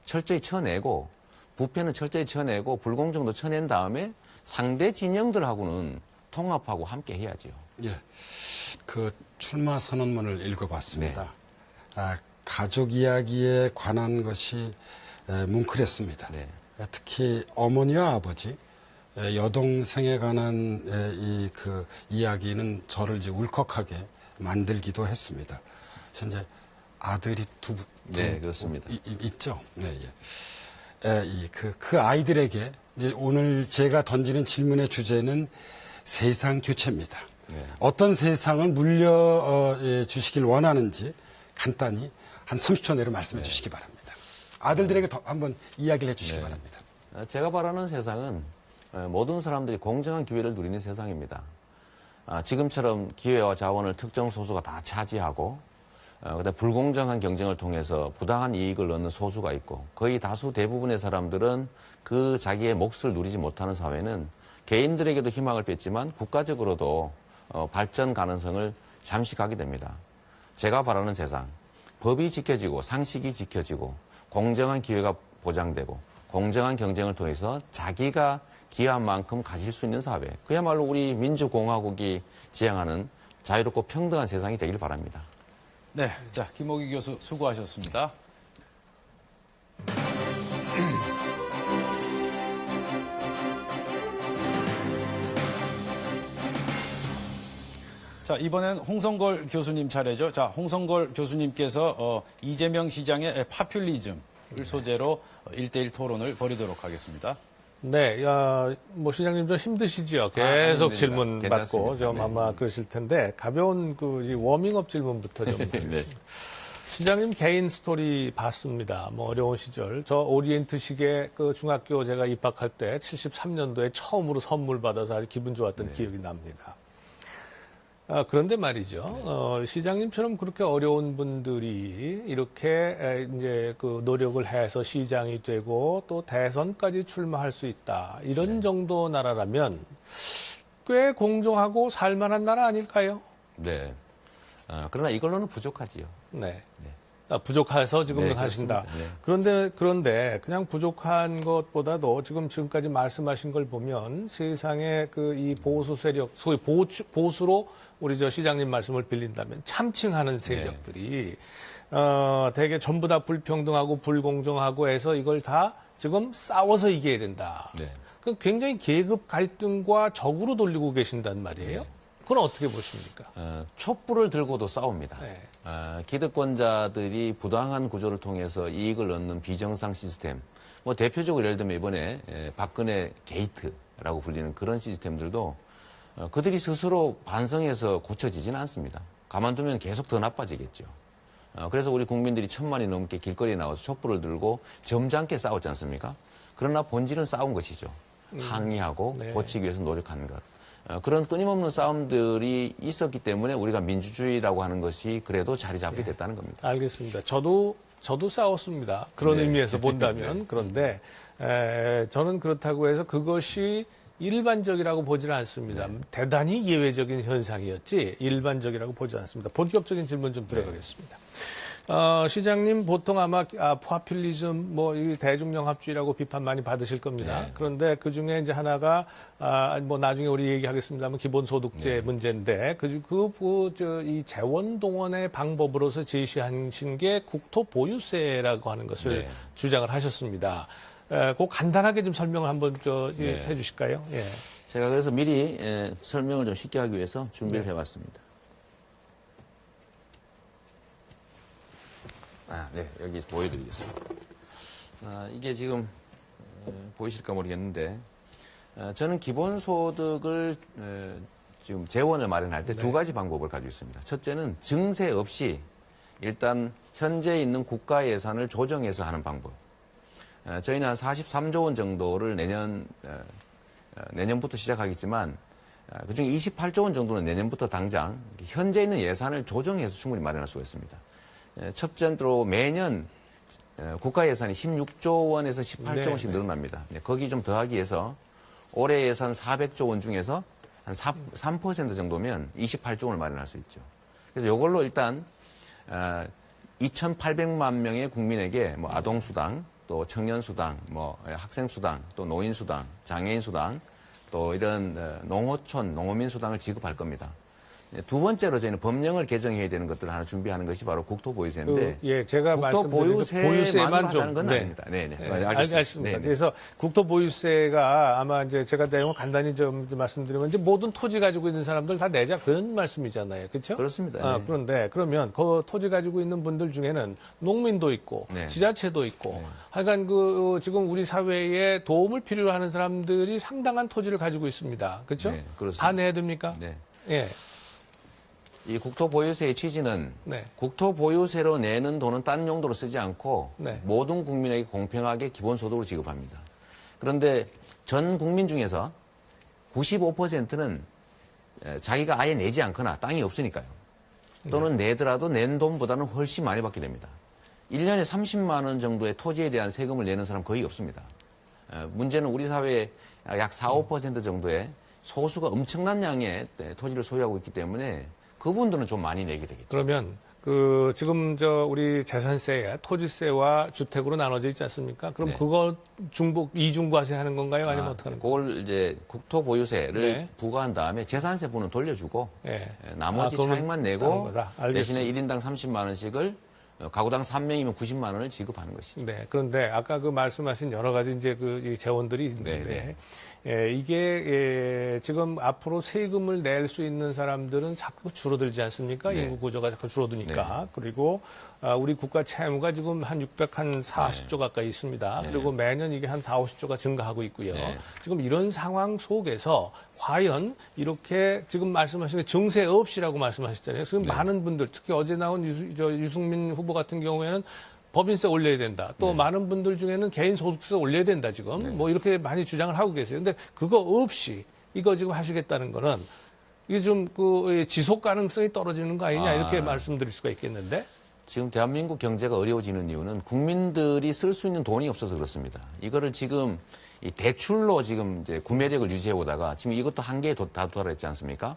철저히 쳐내고 부패는 철저히 쳐내고 불공정도 쳐낸 다음에 상대 진영들하고는 통합하고 함께 해야죠. 예, 그 출마 선언문을 읽어봤습니다. 가족 이야기에 관한 것이 뭉클했습니다. 특히 어머니와 아버지, 여동생에 관한 이 그 이야기는 저를 이제 울컥하게 만들기도 했습니다. 현재 아들이 두 그렇습니다. 있죠. 네, 예. 그 아이들에게 이제 오늘 제가 던지는 질문의 주제는 세상 교체입니다. 어떤 세상을 물려주시길 원하는지 간단히 한 30초 내로 말씀해 주시기 바랍니다. 아들들에게 한번 이야기를 해 주시기 바랍니다. 제가 바라는 세상은 모든 사람들이 공정한 기회를 누리는 세상입니다. 지금처럼 기회와 자원을 특정 소수가 다 차지하고 그다음 불공정한 경쟁을 통해서 부당한 이익을 얻는 소수가 있고 거의 다수 대부분의 사람들은 그 자기의 몫을 누리지 못하는 사회는 개인들에게도 희망을 뺐지만 국가적으로도 발전 가능성을 잠식하게 됩니다. 제가 바라는 세상, 법이 지켜지고 상식이 지켜지고 공정한 기회가 보장되고 공정한 경쟁을 통해서 자기가 기여한 만큼 가질 수 있는 사회, 그야말로 우리 민주공화국이 지향하는 자유롭고 평등한 세상이 되길 바랍니다. 네, 자 김옥희 교수 수고하셨습니다. 자, 이번엔 홍성걸 교수님 차례죠. 자, 홍성걸 교수님께서 이재명 시장의 파퓰리즘을 소재로 1대1 토론을 벌이도록 하겠습니다. 네, 뭐 시장님 좀 힘드시죠? 계속 질문 괜찮습니다. 받고 좀 아마 그러실 텐데 가벼운 이 워밍업 질문부터 좀. 네. 시장님 개인 스토리 봤습니다. 뭐 어려운 시절. 저 오리엔트식의 그 중학교 제가 입학할 때 73년도에 처음으로 선물 받아서 아주 기분 좋았던 기억이 납니다. 그런데 말이죠. 시장님처럼 그렇게 어려운 분들이 이렇게 이제 그 노력을 해서 시장이 되고 또 대선까지 출마할 수 있다. 이런 정도 나라라면 꽤 공정하고 살만한 나라 아닐까요? 네. 그러나 이걸로는 부족하지요. 네. 부족해서 지금 하신다. 그런데 그냥 부족한 것보다도 지금까지 말씀하신 걸 보면 세상에 이 보수 세력, 소위 보수로 우리 저 시장님 말씀을 빌린다면 참칭하는 세력들이 되게 전부 다 불평등하고 불공정하고 해서 이걸 다 지금 싸워서 이겨야 된다. 그 굉장히 계급 갈등과 적으로 돌리고 계신단 말이에요. 그건 어떻게 보십니까? 촛불을 들고도 싸웁니다. 기득권자들이 부당한 구조를 통해서 이익을 얻는 비정상 시스템. 뭐 대표적으로 예를 들면 이번에 박근혜 게이트라고 불리는 그런 시스템들도 그들이 스스로 반성해서 고쳐지지는 않습니다. 가만두면 계속 더 나빠지겠죠. 그래서 우리 국민들이 1,000만이 넘게 길거리에 나와서 촛불을 들고 점잖게 싸웠지 않습니까? 그러나 본질은 싸운 것이죠. 항의하고 네. 고치기 위해서 노력하는 것. 그런 끊임없는 싸움들이 있었기 때문에 우리가 민주주의라고 하는 것이 그래도 자리 잡게 됐다는 겁니다. 알겠습니다. 저도 싸웠습니다. 그런 네. 의미에서 본다면. 그런데 저는 그렇다고 해서 그것이 일반적이라고 보지는 않습니다. 대단히 예외적인 현상이었지 일반적이라고 보지 않습니다. 본격적인 질문 좀 들어가겠습니다. 시장님 보통 아마 포퓰리즘 이 대중영합주의라고 비판 많이 받으실 겁니다. 네. 그런데 그 중에 이제 하나가 나중에 우리 얘기하겠습니다만 기본소득제 문제인데 이 재원동원의 방법으로서 제시하신 게 국토보유세라고 하는 것을 네. 주장을 하셨습니다. 그 간단하게 좀 설명을 한번 네. 해주실까요? 예. 제가 그래서 미리 설명을 좀 쉽게 하기 위해서 준비를 네. 해왔습니다. 네, 여기 보여드리겠습니다. 이게 지금 보이실까 모르겠는데 저는 기본소득을 지금 재원을 마련할 때 두 가지 방법을 가지고 있습니다. 첫째는 증세 없이 일단 현재 있는 국가 예산을 조정해서 하는 방법. 저희는 한 43조 원 정도를 내년부터 시작하겠지만 그중에 28조 원 정도는 내년부터 당장 현재 있는 예산을 조정해서 충분히 마련할 수가 있습니다. 첫째로 매년 국가 예산이 16조 원에서 18조 원씩 늘어납니다. 거기 좀 더하기 위해서 올해 예산 400조 원 중에서 한 3% 정도면 28조 원을 마련할 수 있죠. 그래서 이걸로 일단 2,800만 명의 국민에게 아동수당, 또 청년수당, 학생수당, 또 노인수당, 장애인수당, 또 이런 농어촌, 농어민수당을 지급할 겁니다. 두 번째로 저희는 법령을 개정해야 되는 것들을 하나 준비하는 것이 바로 국토보유세인데 제가 국토보유세만 하자는 건 네. 아닙니다. 네. 알겠습니다. 네. 그래서 국토보유세가 아마 이제 제가 내용을 간단히 좀 말씀드리면 이제 모든 토지 가지고 있는 사람들 다 내자 그런 말씀이잖아요. 그렇죠? 그렇습니다. 네. 그런데 그러면 그 토지 가지고 있는 분들 중에는 농민도 있고 네. 지자체도 있고 하여간 지금 우리 사회에 도움을 필요로 하는 사람들이 상당한 토지를 가지고 있습니다. 그렇죠? 네, 그렇습니다. 다 내야 됩니까? 네. 예. 이 국토보유세의 취지는 네. 국토보유세로 내는 돈은 딴 용도로 쓰지 않고 네. 모든 국민에게 공평하게 기본소득을 지급합니다. 그런데 전 국민 중에서 95%는 자기가 아예 내지 않거나 땅이 없으니까요. 또는 내더라도 낸 돈보다는 훨씬 많이 받게 됩니다. 1년에 30만 원 정도의 토지에 대한 세금을 내는 사람 거의 없습니다. 문제는 우리 사회에 약 4, 5% 정도의 소수가 엄청난 양의 토지를 소유하고 있기 때문에 그분들은 좀 많이 내게 되겠죠. 그러면 지금 우리 재산세, 토지세와 주택으로 나눠져 있지 않습니까? 그럼 네. 그거 이중과세 하는 건가요? 아니면 어떻게 하는 거예요? 그걸 이제 국토보유세를 네. 부과한 다음에 재산세분은 돌려주고 예. 나머지 그거는 차익만 내고 다른 거다. 알겠습니다. 대신에 1인당 30만 원씩을 가구당 3명이면 90만 원을 지급하는 것이죠. 네. 그런데 아까 말씀하신 여러 가지 이제 이 재원들이 있는데 네, 이게 지금 앞으로 세금을 낼 수 있는 사람들은 자꾸 줄어들지 않습니까? 네. 인구 구조가 자꾸 줄어드니까. 그리고 우리 국가 채무가 지금 한 640조 가까이 있습니다. 그리고 매년 이게 한 4, 50조가 증가하고 있고요. 지금 이런 상황 속에서 과연 이렇게 지금 말씀하신 게 증세 없이라고 말씀하셨잖아요. 지금 많은 분들, 특히 어제 나온 유승민 후보 같은 경우에는 법인세 올려야 된다. 또 많은 분들 중에는 개인 소득세 올려야 된다, 지금. 이렇게 많이 주장을 하고 계세요. 근데 그거 없이 이거 지금 하시겠다는 거는 이게 좀 지속 가능성이 떨어지는 거 아니냐, 이렇게 말씀드릴 수가 있겠는데. 지금 대한민국 경제가 어려워지는 이유는 국민들이 쓸 수 있는 돈이 없어서 그렇습니다. 이거를 지금 이 대출로 지금 이제 구매력을 유지해 오다가 지금 이것도 한계에 다도달했지 않습니까?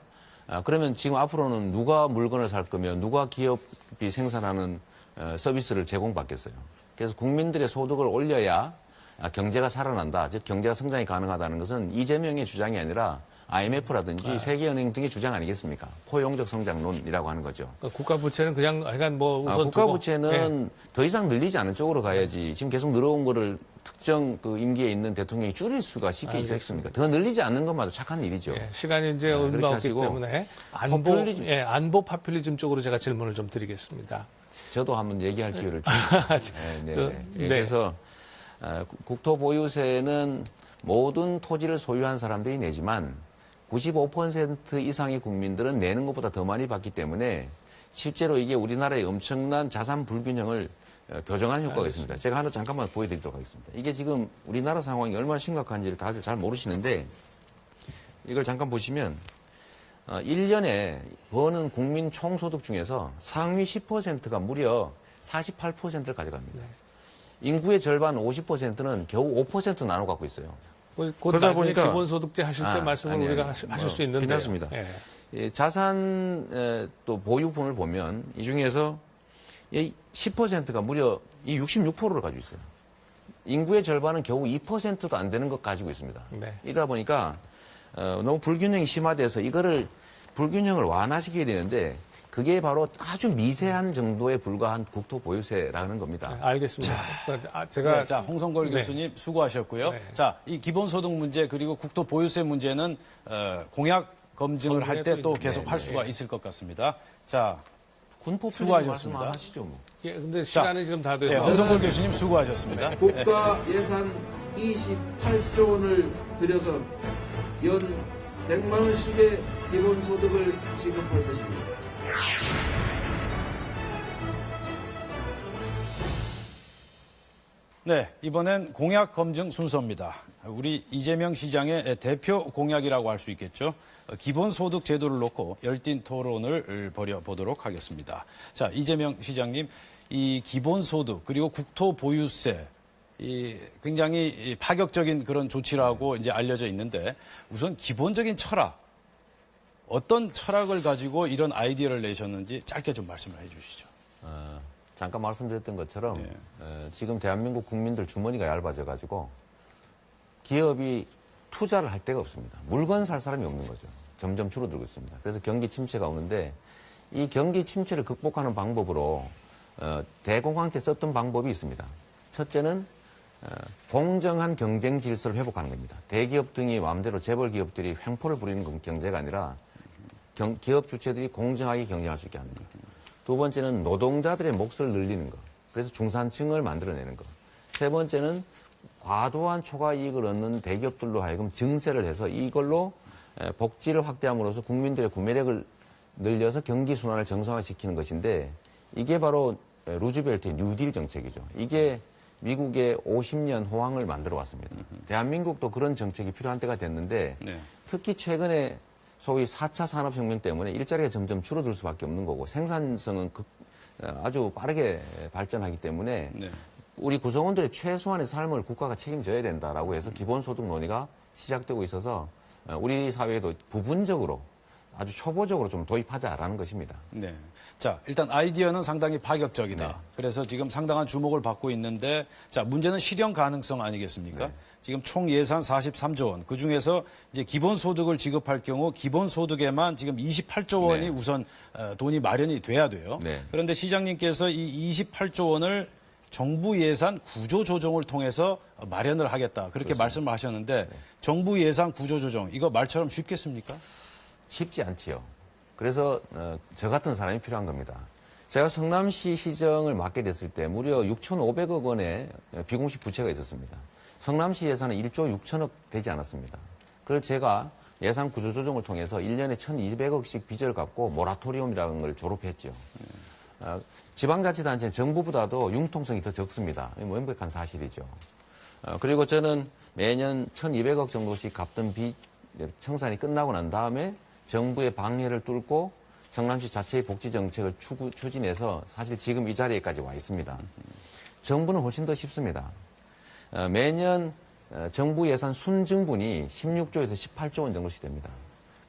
그러면 지금 앞으로는 누가 물건을 살 거면 누가 기업이 생산하는 서비스를 제공받겠어요. 그래서 국민들의 소득을 올려야 경제가 살아난다. 즉 경제가 성장이 가능하다는 것은 이재명의 주장이 아니라 IMF라든지 세계은행 등의 주장 아니겠습니까? 포용적 성장론이라고 하는 거죠. 국가 부채는 그냥 우선 국가 두고. 부채는 더 이상 늘리지 않은 쪽으로 가야지. 지금 계속 늘어온 거를 특정 임기에 있는 대통령이 줄일 수가 쉽게 있겠습니까? 더 늘리지 않는 것마도 착한 일이죠. 시간이 이제 얼마 없기 하시고 때문에 안보 파퓰리즘 쪽으로 제가 질문을 좀 드리겠습니다. 저도 한번 얘기할 기회를 주십시오. 그래서 국토보유세는 모든 토지를 소유한 사람들이 내지만 95% 이상의 국민들은 내는 것보다 더 많이 받기 때문에 실제로 이게 우리나라의 엄청난 자산 불균형을 교정하는 효과가 있습니다. 제가 하나 잠깐만 보여드리도록 하겠습니다. 이게 지금 우리나라 상황이 얼마나 심각한지를 다들 잘 모르시는데 이걸 잠깐 보시면 1년에 버는 국민 총소득 중에서 상위 10%가 무려 48%를 가져갑니다. 인구의 절반 50%는 겨우 5% 나눠 갖고 있어요. 곧 그러다 나중에 보니까- 기본소득제 하실 때 말씀을 아니, 우리가 아니, 하실 수 있는데 괜찮습니다. 예, 자산 또 보유분을 보면 이 중에서 이 10%가 무려 이 66%를 가지고 있어요. 인구의 절반은 겨우 2%도 안 되는 것 가지고 있습니다. 네. 이러다 보니까 너무 불균형이 심화돼서 이거를 불균형을 완화시켜야 되는데 그게 바로 아주 미세한 정도에 불과한 국토보유세라는 겁니다. 알겠습니다. 제가 네, 자, 홍성걸 네. 교수님 수고하셨고요. 네. 자, 이 기본소득 문제 그리고 국토보유세 문제는 공약 검증을 할 때 또 계속 할 수가 있을 것 같습니다. 자, 군포 수고하셨습니다. 말씀 하시죠 뭐. 예, 근데 시간이 지금 다 네, 돼서 홍성걸 교수님 수고하셨습니다. 국가 예산 28조 원을 들여서 연 100만 원씩의 기본소득을 지급할 것입니다. 네, 이번엔 공약 검증 순서입니다. 우리 이재명 시장의 대표 공약이라고 할 수 있겠죠. 기본소득 제도를 놓고 열띤 토론을 벌여보도록 하겠습니다. 자, 이재명 시장님, 이 기본소득 그리고 국토보유세 이 굉장히 파격적인 그런 조치라고 이제 알려져 있는데 우선 기본적인 철학, 어떤 철학을 가지고 이런 아이디어를 내셨는지 짧게 좀 말씀을 해 주시죠. 잠깐 말씀드렸던 것처럼 지금 대한민국 국민들 주머니가 얇아져가지고 기업이 투자를 할 데가 없습니다. 물건 살 사람이 없는 거죠. 점점 줄어들고 있습니다. 그래서 경기 침체가 오는데 이 경기 침체를 극복하는 방법으로 대공황 때 썼던 방법이 있습니다. 첫째는 공정한 경쟁 질서를 회복하는 겁니다. 대기업 등이 마음대로 재벌 기업들이 횡포를 부리는 건 경제가 아니라 기업 주체들이 공정하게 경쟁할 수 있게 하는 것. 두 번째는 노동자들의 몫을 늘리는 것. 그래서 중산층을 만들어내는 것. 세 번째는 과도한 초과 이익을 얻는 대기업들로 하여금 증세를 해서 이걸로 복지를 확대함으로써 국민들의 구매력을 늘려서 경기 순환을 정상화시키는 것인데 이게 바로 루즈벨트의 뉴딜 정책이죠. 이게 미국의 50년 호황을 만들어 왔습니다. 대한민국도 그런 정책이 필요한 때가 됐는데 네. 특히 최근에 소위 4차 산업혁명 때문에 일자리가 점점 줄어들 수밖에 없는 거고 생산성은 아주 빠르게 발전하기 때문에 네. 우리 구성원들의 최소한의 삶을 국가가 책임져야 된다라고 해서 기본소득 논의가 시작되고 있어서 우리 사회에도 부분적으로 아주 초보적으로 좀 도입하자라는 것입니다. 네. 자, 일단 아이디어는 상당히 파격적이다. 네. 그래서 지금 상당한 주목을 받고 있는데, 자, 문제는 실현 가능성 아니겠습니까? 네. 지금 총 예산 43조 원. 그 중에서 이제 기본소득을 지급할 경우 기본소득에만 지금 28조 원이 네. 우선 돈이 마련이 돼야 돼요. 네. 그런데 시장님께서 이 28조 원을 정부 예산 구조 조정을 통해서 마련을 하겠다. 그렇게 말씀을 하셨는데 정부 예산 구조 조정 이거 말처럼 쉽겠습니까? 쉽지 않지요. 그래서 저 같은 사람이 필요한 겁니다. 제가 성남시 시정을 맡게 됐을 때 무려 6,500억 원의 비공식 부채가 있었습니다. 성남시 예산은 1조 6천억 되지 않았습니다. 그걸 제가 예산 구조조정을 통해서 1년에 1,200억씩 빚을 갚고 모라토리움이라는 걸 졸업했죠. 지방자치단체는 정부보다도 융통성이 더 적습니다. 완벽한 사실이죠. 그리고 저는 매년 1,200억 정도씩 갚던 빚 청산이 끝나고 난 다음에 정부의 방해를 뚫고 성남시 자체의 복지 정책을 추진해서 사실 지금 이 자리에까지 와 있습니다. 정부는 훨씬 더 쉽습니다. 매년 정부 예산 순증분이 16조에서 18조 원 정도씩 됩니다.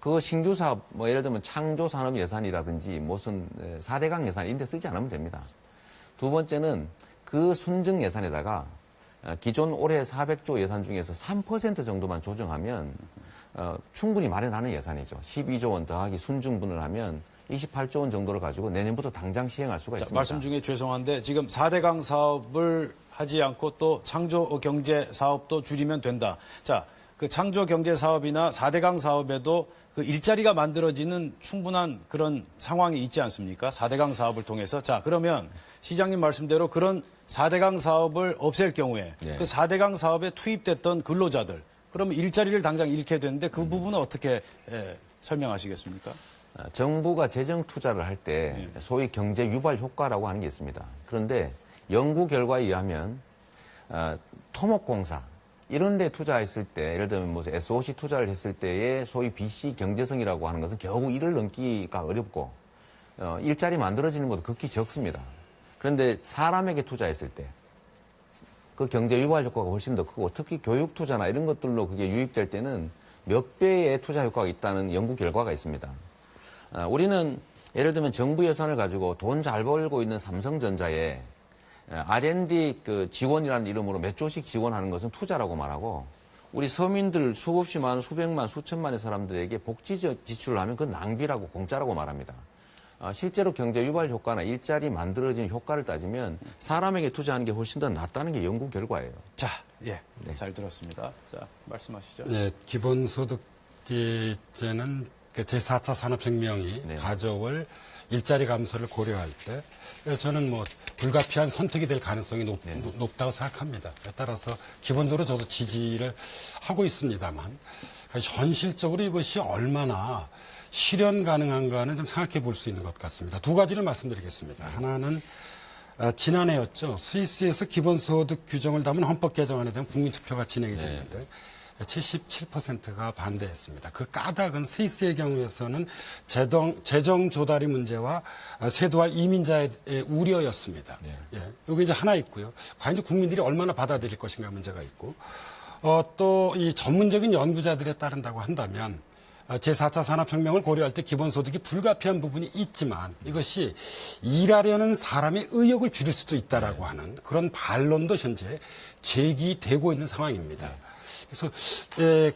그 신규 사업, 뭐 예를 들면 창조 산업 예산이라든지 무슨 4대강 예산 이런 데 쓰지 않으면 됩니다. 두 번째는 그 순증 예산에다가 기존 올해 400조 예산 중에서 3% 정도만 조정하면 충분히 마련하는 예산이죠. 12조 원 더하기 순증분을 하면 28조 원 정도를 가지고 내년부터 당장 시행할 수가 있습니다. 말씀 중에 죄송한데 지금 4대강 사업을 하지 않고 또 창조 경제 사업도 줄이면 된다. 자, 그 창조 경제 사업이나 4대강 사업에도 그 일자리가 만들어지는 충분한 그런 상황이 있지 않습니까? 4대강 사업을 통해서. 자, 그러면 시장님 말씀대로 그런 4대강 사업을 없앨 경우에 네. 그 4대강 사업에 투입됐던 근로자들 그러면 일자리를 당장 잃게 되는데 그 부분은 어떻게 설명하시겠습니까? 정부가 재정 투자를 할 때 소위 경제 유발 효과라고 하는 게 있습니다. 그런데 연구 결과에 의하면 토목공사 이런 데 투자했을 때 예를 들면 뭐 SOC 투자를 했을 때의 소위 BC 경제성이라고 하는 것은 겨우 1을 넘기가 어렵고 일자리 만들어지는 것도 극히 적습니다. 그런데 사람에게 투자했을 때 그 경제 유발 효과가 훨씬 더 크고 특히 교육 투자나 이런 것들로 그게 유입될 때는 몇 배의 투자 효과가 있다는 연구 결과가 있습니다. 우리는 예를 들면 정부 예산을 가지고 돈 잘 벌고 있는 삼성전자에 R&D 그 지원이라는 이름으로 몇 조씩 지원하는 것은 투자라고 말하고 우리 서민들 수없이만 수백만 수천만의 사람들에게 복지 지출을 하면 그건 낭비라고 공짜라고 말합니다. 실제로 경제 유발 효과나 일자리 만들어지는 효과를 따지면 사람에게 투자하는 게 훨씬 더 낫다는 게 연구 결과예요. 자, 예, 잘 들었습니다. 자, 말씀하시죠. 네, 기본소득제는 그 제4차 산업혁명이 가져올 일자리 감소를 고려할 때 저는 뭐 불가피한 선택이 될 가능성이 높다고 생각합니다. 따라서 기본적으로 저도 지지를 하고 있습니다만 현실적으로 이것이 얼마나 실현 가능한가는 좀 생각해 볼 수 있는 것 같습니다. 두 가지를 말씀드리겠습니다. 하나는 지난해였죠. 스위스에서 기본소득 규정을 담은 헌법 개정안에 대한 국민투표가 진행이 됐는데 77%가 반대했습니다. 그 까닭은 스위스의 경우에서는 재정 조달이 문제와 세도할 이민자의 우려였습니다. 예, 여기 이제 하나 있고요. 과연 이제 국민들이 얼마나 받아들일 것인가 문제가 있고 또 이 전문적인 연구자들에 따른다고 한다면 제4차 산업혁명을 고려할 때 기본소득이 불가피한 부분이 있지만 이것이 일하려는 사람의 의욕을 줄일 수도 있다라고 하는 그런 반론도 현재 제기되고 있는 상황입니다. 그래서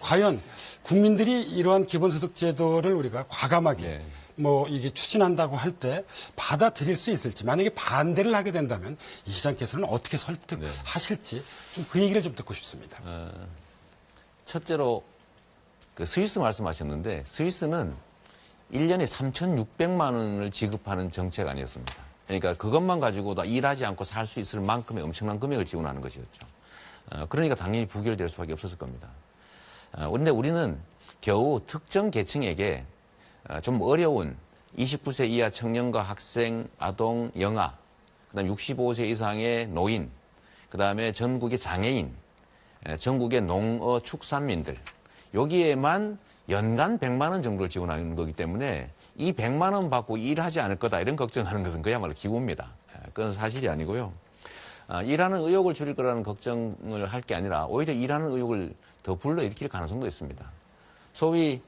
과연 국민들이 이러한 기본소득 제도를 우리가 과감하게 뭐 이게 추진한다고 할 때 받아들일 수 있을지 만약에 반대를 하게 된다면 이 시장께서는 어떻게 설득하실지 좀 그 얘기를 좀 듣고 싶습니다. 첫째로 그 스위스 말씀하셨는데 스위스는 1년에 3,600만 원을 지급하는 정책 아니었습니다. 그러니까 그것만 가지고도 일하지 않고 살 수 있을 만큼의 엄청난 금액을 지원하는 것이었죠. 그러니까 당연히 부결될 수밖에 없었을 겁니다. 그런데 우리는 겨우 특정 계층에게 좀 어려운 29세 이하 청년과 학생, 아동, 영아, 그다음 65세 이상의 노인, 그다음에 전국의 장애인, 전국의 농어 축산민들 여기에만 연간 100만 원 정도를 지원하는 거기 때문에 이 100만 원 받고 일하지 않을 거다 이런 걱정하는 것은 그야말로 기구입니다. 그건 사실이 아니고요. 일하는 의욕을 줄일 거라는 걱정을 할 게 아니라 오히려 일하는 의욕을 더 불러일으킬 가능성도 있습니다. 소위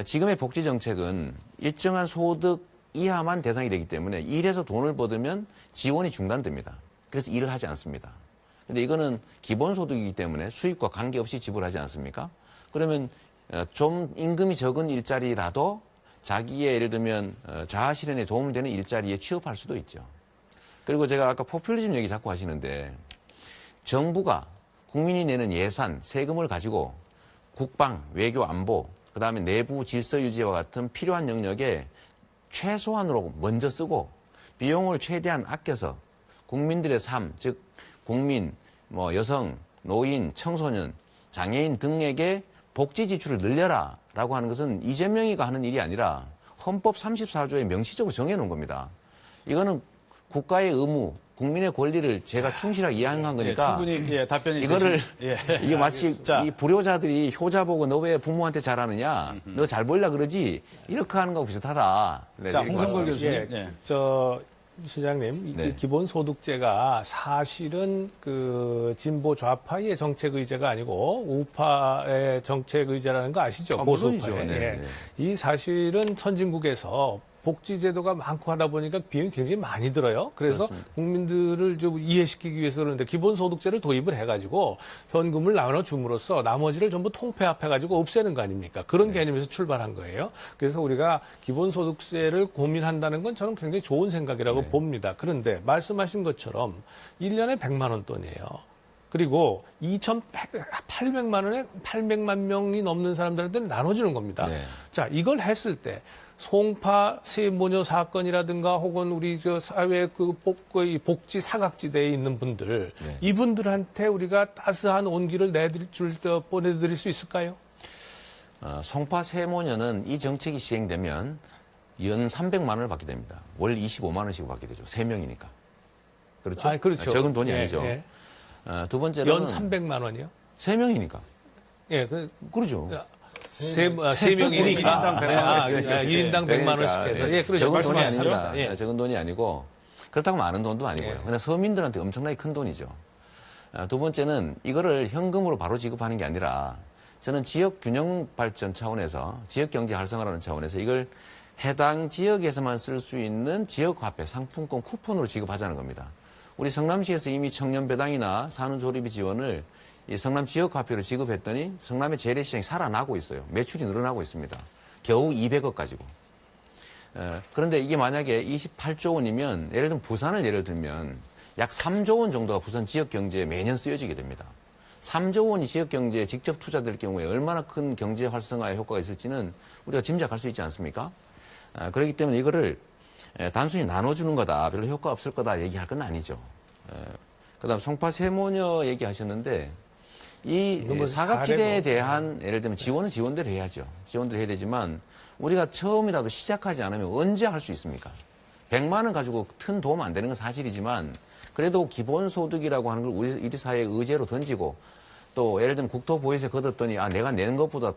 지금의 복지 정책은 일정한 소득 이하만 대상이 되기 때문에 일해서 돈을 받으면 지원이 중단됩니다. 그래서 일을 하지 않습니다. 근데 이거는 기본소득이기 때문에 수입과 관계없이 지불하지 않습니까? 그러면 좀 임금이 적은 일자리라도 자기의 예를 들면 자아 실현에 도움되는 일자리에 취업할 수도 있죠. 그리고 제가 아까 포퓰리즘 얘기 자꾸 하시는데 정부가 국민이 내는 예산, 세금을 가지고 국방, 외교, 안보, 그다음에 내부 질서 유지와 같은 필요한 영역에 최소한으로 먼저 쓰고 비용을 최대한 아껴서 국민들의 삶, 즉 국민, 여성, 노인, 청소년, 장애인 등에게 복지 지출을 늘려라라고 하는 것은 이재명이가 하는 일이 아니라 헌법 34조에 명시적으로 정해놓은 겁니다. 이거는 국가의 의무, 국민의 권리를 제가 충실하게 이행한 거니까 충분히 답변이 이거를 되신, 이게 마치 이 불효자들이 효자 보고 너 왜 부모한테 잘하느냐, 너 잘 보이려 그러지 이렇게 하는 거하고 비슷하다. 자, 홍성걸 교수님. 시장님, 이 기본소득제가 사실은 그 진보 좌파의 정책 의제가 아니고 우파의 정책 의제라는 거 아시죠? 보수파의. 네. 이 사실은 선진국에서 복지제도가 많고 하다 보니까 비용이 굉장히 많이 들어요. 그래서 그렇습니다. 국민들을 좀 이해시키기 위해서 그러는데 기본소득제를 도입을 해가지고 현금을 나눠줌으로써 나머지를 전부 통폐합해가지고 없애는 거 아닙니까? 그런 개념에서 출발한 거예요. 그래서 우리가 기본소득세를 고민한다는 건 저는 굉장히 좋은 생각이라고 봅니다. 그런데 말씀하신 것처럼 1년에 100만 원 돈이에요. 그리고 2,800만 원에 800만 명이 넘는 사람들한테 나눠주는 겁니다. 자, 이걸 했을 때 송파 세모녀 사건이라든가 혹은 우리 저 사회 그 복지 사각지대에 있는 분들 이분들한테 우리가 따스한 온기를 보내드릴 수 있을까요? 송파 세모녀는 이 정책이 시행되면 연 300만 원을 받게 됩니다. 월 25만 원씩 받게 되죠. 3명이니까. 그렇죠? 아, 그렇죠. 적은 돈이 예, 아니죠. 예. 두 번째로는 연 300만 원이요? 3명이니까. 예, 그렇죠. 세 명이니까. 1인당 100만 원씩. 1인당 100만 원씩 해서. 예, 그렇죠. 적은 돈이 말씀하시죠. 아닙니다. 예. 적은 돈이 아니고 그렇다고 많은 돈도 아니고요. 그냥 서민들한테 엄청나게 큰 돈이죠. 두 번째는 이거를 현금으로 바로 지급하는 게 아니라 저는 지역 균형 발전 차원에서 지역 경제 활성화라는 차원에서 이걸 해당 지역에서만 쓸 수 있는 지역 화폐, 상품권 쿠폰으로 지급하자는 겁니다. 우리 성남시에서 이미 청년 배당이나 산후조리비 지원을 이 성남 지역 화폐로 지급했더니 성남의 재래시장이 살아나고 있어요. 매출이 늘어나고 있습니다. 겨우 200억 가지고. 그런데 이게 만약에 28조 원이면 예를 들면 부산을 예를 들면 약 3조 원 정도가 부산 지역 경제에 매년 쓰여지게 됩니다. 3조 원이 지역 경제에 직접 투자될 경우에 얼마나 큰 경제 활성화의 효과가 있을지는 우리가 짐작할 수 있지 않습니까? 그렇기 때문에 이거를 단순히 나눠주는 거다, 별로 효과 없을 거다 얘기할 건 아니죠. 그다음 송파 세모녀 얘기하셨는데 이 사각지대에 대한 예를 들면 지원은 지원대로 해야죠. 지원대로 해야 되지만 우리가 처음이라도 시작하지 않으면 언제 할 수 있습니까? 100만 원 가지고 큰 도움 안 되는 건 사실이지만 그래도 기본소득이라고 하는 걸 우리 사회의 의제로 던지고 또 예를 들면 국토보유세 걷었더니 내가 내는 것보다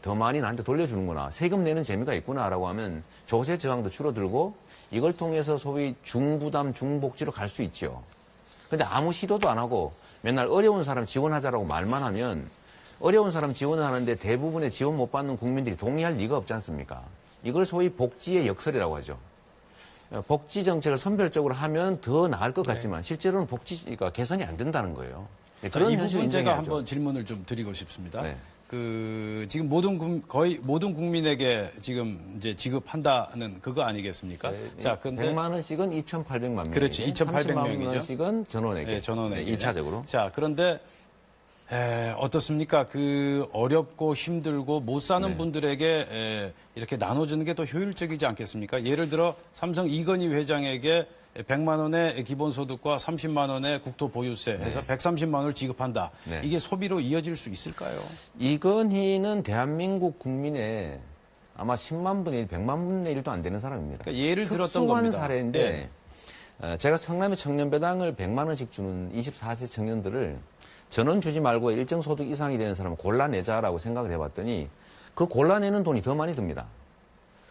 더 많이 나한테 돌려주는구나. 세금 내는 재미가 있구나라고 하면 조세 저항도 줄어들고 이걸 통해서 소위 중부담 중복지로 갈 수 있죠. 근데 아무 시도도 안 하고 맨날 어려운 사람 지원하자라고 말만 하면 어려운 사람 지원을 하는데 대부분의 지원 못 받는 국민들이 동의할 리가 없지 않습니까? 이걸 소위 복지의 역설이라고 하죠. 복지 정책을 선별적으로 하면 더 나을 것 같지만 실제로는 복지가 개선이 안 된다는 거예요. 이 부분 제가 한번 질문을 좀 드리고 싶습니다. 네. 지금 거의 모든 국민에게 지금 이제 지급한다는 그거 아니겠습니까? 네, 자, 근데 100만 원씩은 2,800만 명. 그렇지, 2,800 원씩은 전원에게. 네, 전원에게. 2차적으로. 자, 그런데 어떻습니까? 그 어렵고 힘들고 못 사는 네. 분들에게 이렇게 나눠주는 게 더 효율적이지 않겠습니까? 예를 들어 삼성 이건희 회장에게 100만 원의 기본소득과 30만 원의 국토보유세 해서 130만 원을 지급한다. 네. 이게 소비로 이어질 수 있을까요? 이건희는 대한민국 국민의 아마 10만 분의 1, 100만 분의 1도 안 되는 사람입니다. 그러니까 예를 들었던 특수한 겁니다. 사례인데 제가 성남의 청년배당을 100만 원씩 주는 24세 청년들을 전원 주지 말고 일정 소득 이상이 되는 사람을 골라내자라고 생각을 해봤더니 그 골라내는 돈이 더 많이 듭니다.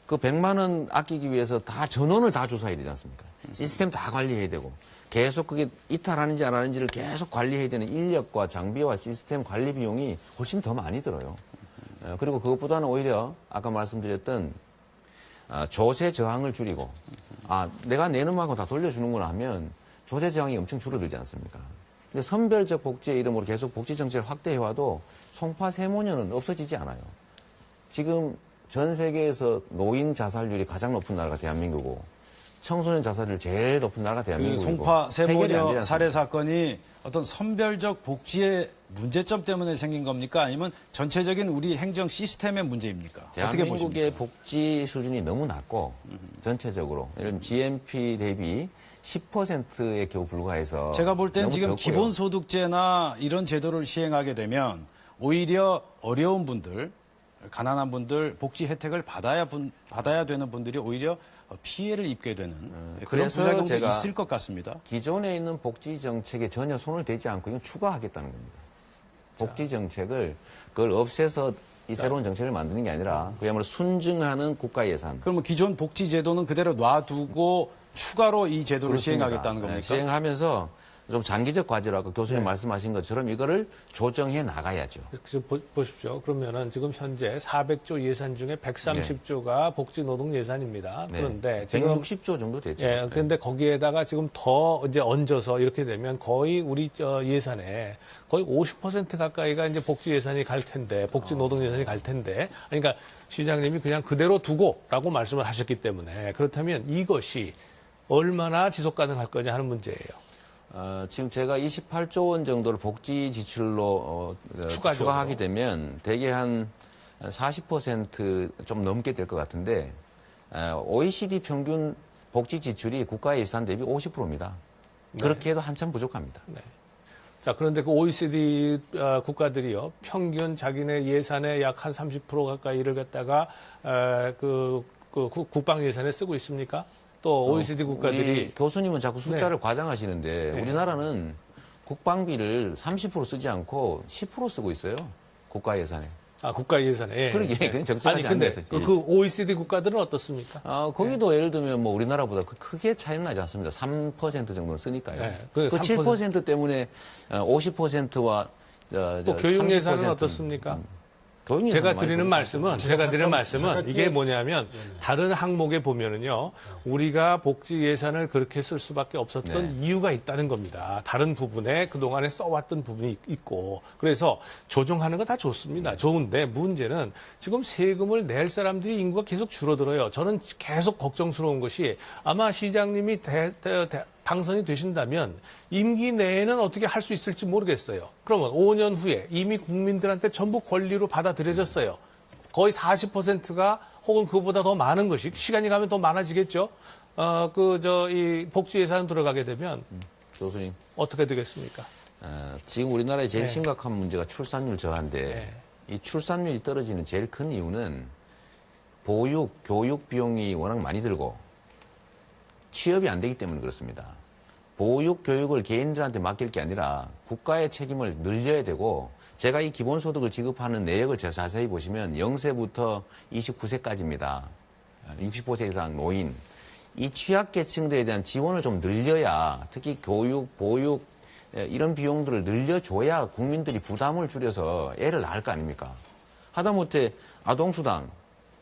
그 100만 원 아끼기 위해서 다 전원을 다 조사해야 되지 않습니까? 시스템 다 관리해야 되고 계속 그게 이탈하는지 안 하는지를 계속 관리해야 되는 인력과 장비와 시스템 관리 비용이 훨씬 더 많이 들어요. 그리고 그것보다는 오히려 아까 말씀드렸던 조세 저항을 줄이고 내가 내는 만큼 다 돌려주는구나 하면 조세 저항이 엄청 줄어들지 않습니까? 근데 선별적 복지의 이름으로 계속 복지 정책을 확대해와도 송파 세모녀는 없어지지 않아요. 지금 전 세계에서 노인 자살률이 가장 높은 나라가 대한민국이고 청소년 자살률 제일 높은 나라가 그 대한민국이고 송파 해결이 안 되지 세모녀 않습니까? 살해 사건이 어떤 선별적 복지의 문제점 때문에 생긴 겁니까? 아니면 전체적인 우리 행정 시스템의 문제입니까? 어떻게 보십니까? 대한민국의 복지 수준이 너무 낮고 전체적으로 예를 들면 GNP 대비 10%에 겨우 불과해서 제가 볼 땐 너무 지금 적고요. 기본소득제나 이런 제도를 시행하게 되면 오히려 어려운 분들, 가난한 분들 복지 혜택을 받아야 되는 분들이 오히려 피해를 입게 되는 그런 그래서 부작용도 제가 있을 것 같습니다. 기존에 있는 복지 정책에 전혀 손을 대지 않고 이건 추가하겠다는 겁니다. 복지 정책을 그걸 없애서 이 새로운 정책을 만드는 게 아니라 그야말로 순증하는 국가 예산. 그러면 기존 복지 제도는 그대로 놔두고 추가로 이 제도를 그렇습니다. 시행하겠다는 겁니까? 시행하면서 좀 장기적 과제로 아까 교수님 말씀하신 것처럼 이거를 조정해 나가야죠. 보십시오. 그러면은 지금 현재 400조 예산 중에 130조가 복지노동 예산입니다. 네. 그런데 지금 160조 정도 되죠. 예, 그런데 거기에다가 지금 더 이제 얹어서 이렇게 되면 거의 우리 예산에 거의 50% 가까이가 이제 복지 예산이 갈 텐데, 복지 노동 예산이 갈 텐데, 그러니까 시장님이 그냥 그대로 두고라고 말씀을 하셨기 때문에 그렇다면 이것이 얼마나 지속 가능할 거냐 하는 문제예요. 지금 제가 28조 원 정도를 복지 지출로 추가하게 되면 대개 한 40% 좀 넘게 될 것 같은데 OECD 평균 복지 지출이 국가 예산 대비 50%입니다. 그렇게 해도 한참 부족합니다. 네. 자, 그런데 그 OECD 국가들이요, 평균 자기네 예산의 약 한 30% 가까이를 갖다가 그 국방 예산에 쓰고 있습니까? 또 OECD 국가들이 우리 교수님은 자꾸 숫자를 과장하시는데 네. 우리나라는 국방비를 30% 쓰지 않고 10% 쓰고 있어요. 국가 예산에. 국가 예산에. 예. 그러게, 그건 적절하지 아니 근데 않네서. 그 OECD 국가들은 어떻습니까? 거기도 예를 들면 뭐 우리나라보다 크게 차이는 나지 않습니다. 3% 정도는 쓰니까요. 네, 그 그 7% 때문에 50%와 또 교육 예산은 어떻습니까? 제가 드리는 말씀은 이게 뭐냐면 다른 항목에 보면은요 우리가 복지 예산을 그렇게 쓸 수밖에 없었던 이유가 있다는 겁니다. 다른 부분에 그동안에 써왔던 부분이 있고 그래서 조정하는 거 다 좋습니다. 좋은데 문제는 지금 세금을 낼 사람들이 인구가 계속 줄어들어요. 저는 계속 걱정스러운 것이 아마 시장님이 당선이 되신다면 임기 내에는 어떻게 할 수 있을지 모르겠어요. 그러면 5년 후에 이미 국민들한테 전부 권리로 받아들여졌어요. 거의 40%가 혹은 그보다 더 많은 것이 시간이 가면 더 많아지겠죠. 이 복지 예산 들어가게 되면 교수님. 어떻게 되겠습니까? 지금 우리나라의 제일 심각한 문제가 출산율 저하인데 이 출산율이 떨어지는 제일 큰 이유는 보육, 교육 비용이 워낙 많이 들고 취업이 안 되기 때문에 그렇습니다. 보육, 교육을 개인들한테 맡길 게 아니라 국가의 책임을 늘려야 되고 제가 이 기본소득을 지급하는 내역을 자세히 보시면 0세부터 29세까지입니다. 65세 이상 노인. 이 취약계층들에 대한 지원을 좀 늘려야 특히 교육, 보육 이런 비용들을 늘려줘야 국민들이 부담을 줄여서 애를 낳을 거 아닙니까? 하다못해 아동수당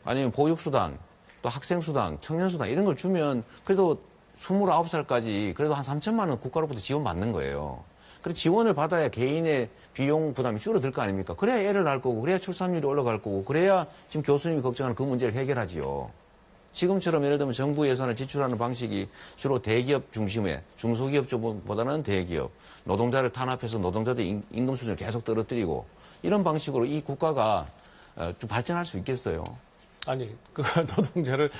아니면 보육수당 또 학생수당, 청년수당 이런 걸 주면 그래도 29살까지 그래도 한 3천만 원 국가로부터 지원받는 거예요. 그래서 지원을 받아야 개인의 비용 부담이 줄어들 거 아닙니까? 그래야 애를 낳을 거고 그래야 출산율이 올라갈 거고 그래야 지금 교수님이 걱정하는 그 문제를 해결하지요. 지금처럼 예를 들면 정부 예산을 지출하는 방식이 주로 대기업 중심의 중소기업 쪽보다는 대기업, 노동자를 탄압해서 노동자들 임금 수준을 계속 떨어뜨리고 이런 방식으로 이 국가가 좀 발전할 수 있겠어요. 아니,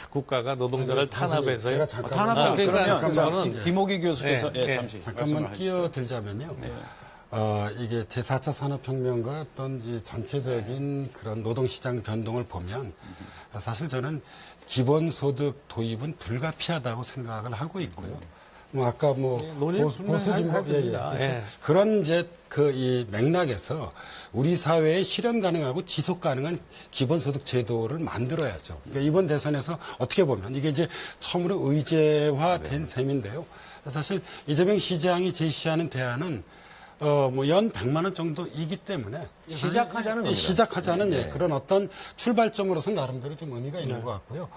국가가 노동자를 탄압해서요. 제가 잠깐만, 그러면 김호기 교수께서 잠깐만 끼어들자면요. 이게 제4차 산업혁명과 어떤 이 전체적인 그런 노동시장 변동을 보면 사실 저는 기본소득 도입은 불가피하다고 생각을 하고 있고요. 아까 보수진보 그런 이제 이 맥락에서 우리 사회에 실현 가능하고 지속 가능한 기본소득 제도를 만들어야죠. 그러니까 이번 대선에서 어떻게 보면 이게 이제 처음으로 의제화된 셈인데요. 사실 이재명 시장이 제시하는 대안은 연 100만 원 정도이기 때문에 시작하자는 겁니다. 시작하자는 그런 어떤 출발점으로서 나름대로 좀 의미가 있는 것 같고요.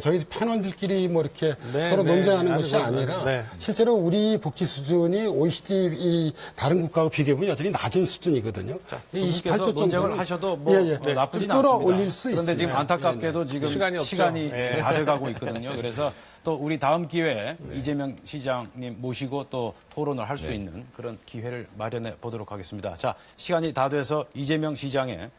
저희 패널들끼리 이렇게 서로 논쟁하는 것이 아니라 실제로 우리 복지 수준이 OECD 이 다른 국가와 비교해보면 여전히 낮은 수준이거든요. 자, 28조 논쟁을 하셔도 나쁘진 않습니다. 끌어올릴 수 그런데 있습니다. 지금 안타깝게도 지금 시간이 다 돼가고 있거든요. 그래서 또 우리 다음 기회에 이재명 시장님 모시고 또 토론을 할 수 있는 그런 기회를 마련해 보도록 하겠습니다. 자, 시간이 다 돼서 이재명 시장의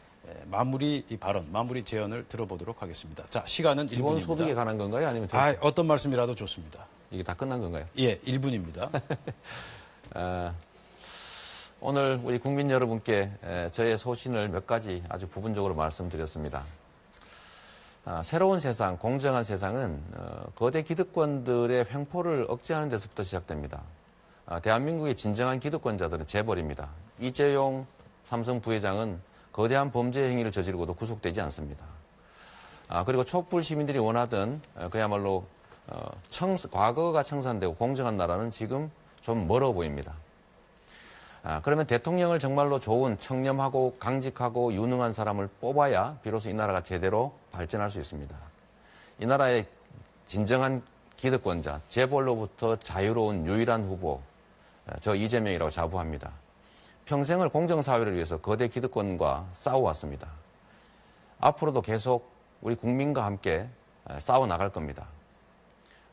마무리 발언, 마무리 제언을 들어보도록 하겠습니다. 자, 시간은 1분입니다. 기본소득에 관한 건가요? 아니면 어떤 말씀이라도 좋습니다. 이게 다 끝난 건가요? 예, 1분입니다. 오늘 우리 국민 여러분께 저의 소신을 몇 가지 아주 부분적으로 말씀드렸습니다. 새로운 세상, 공정한 세상은 거대 기득권들의 횡포를 억제하는 데서부터 시작됩니다. 대한민국의 진정한 기득권자들은 재벌입니다. 이재용 삼성 부회장은 거대한 범죄 행위를 저지르고도 구속되지 않습니다. 그리고 촛불 시민들이 원하던 그야말로 과거가 청산되고 공정한 나라는 지금 좀 멀어 보입니다. 그러면 대통령을 정말로 좋은 청렴하고 강직하고 유능한 사람을 뽑아야 비로소 이 나라가 제대로 발전할 수 있습니다. 이 나라의 진정한 기득권자, 재벌로부터 자유로운 유일한 후보, 저 이재명이라고 자부합니다. 평생을 공정사회를 위해서 거대 기득권과 싸워왔습니다. 앞으로도 계속 우리 국민과 함께 싸워나갈 겁니다.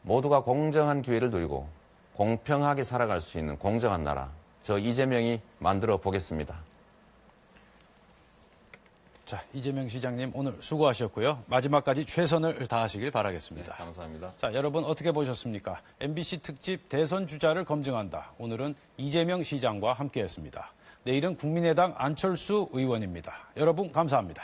모두가 공정한 기회를 누리고 공평하게 살아갈 수 있는 공정한 나라, 저 이재명이 만들어 보겠습니다. 자, 이재명 시장님 오늘 수고하셨고요. 마지막까지 최선을 다하시길 바라겠습니다. 네, 감사합니다. 자, 여러분 어떻게 보셨습니까? MBC 특집 대선 주자를 검증한다. 오늘은 이재명 시장과 함께했습니다. 내일은 국민의당 안철수 의원입니다. 여러분 감사합니다.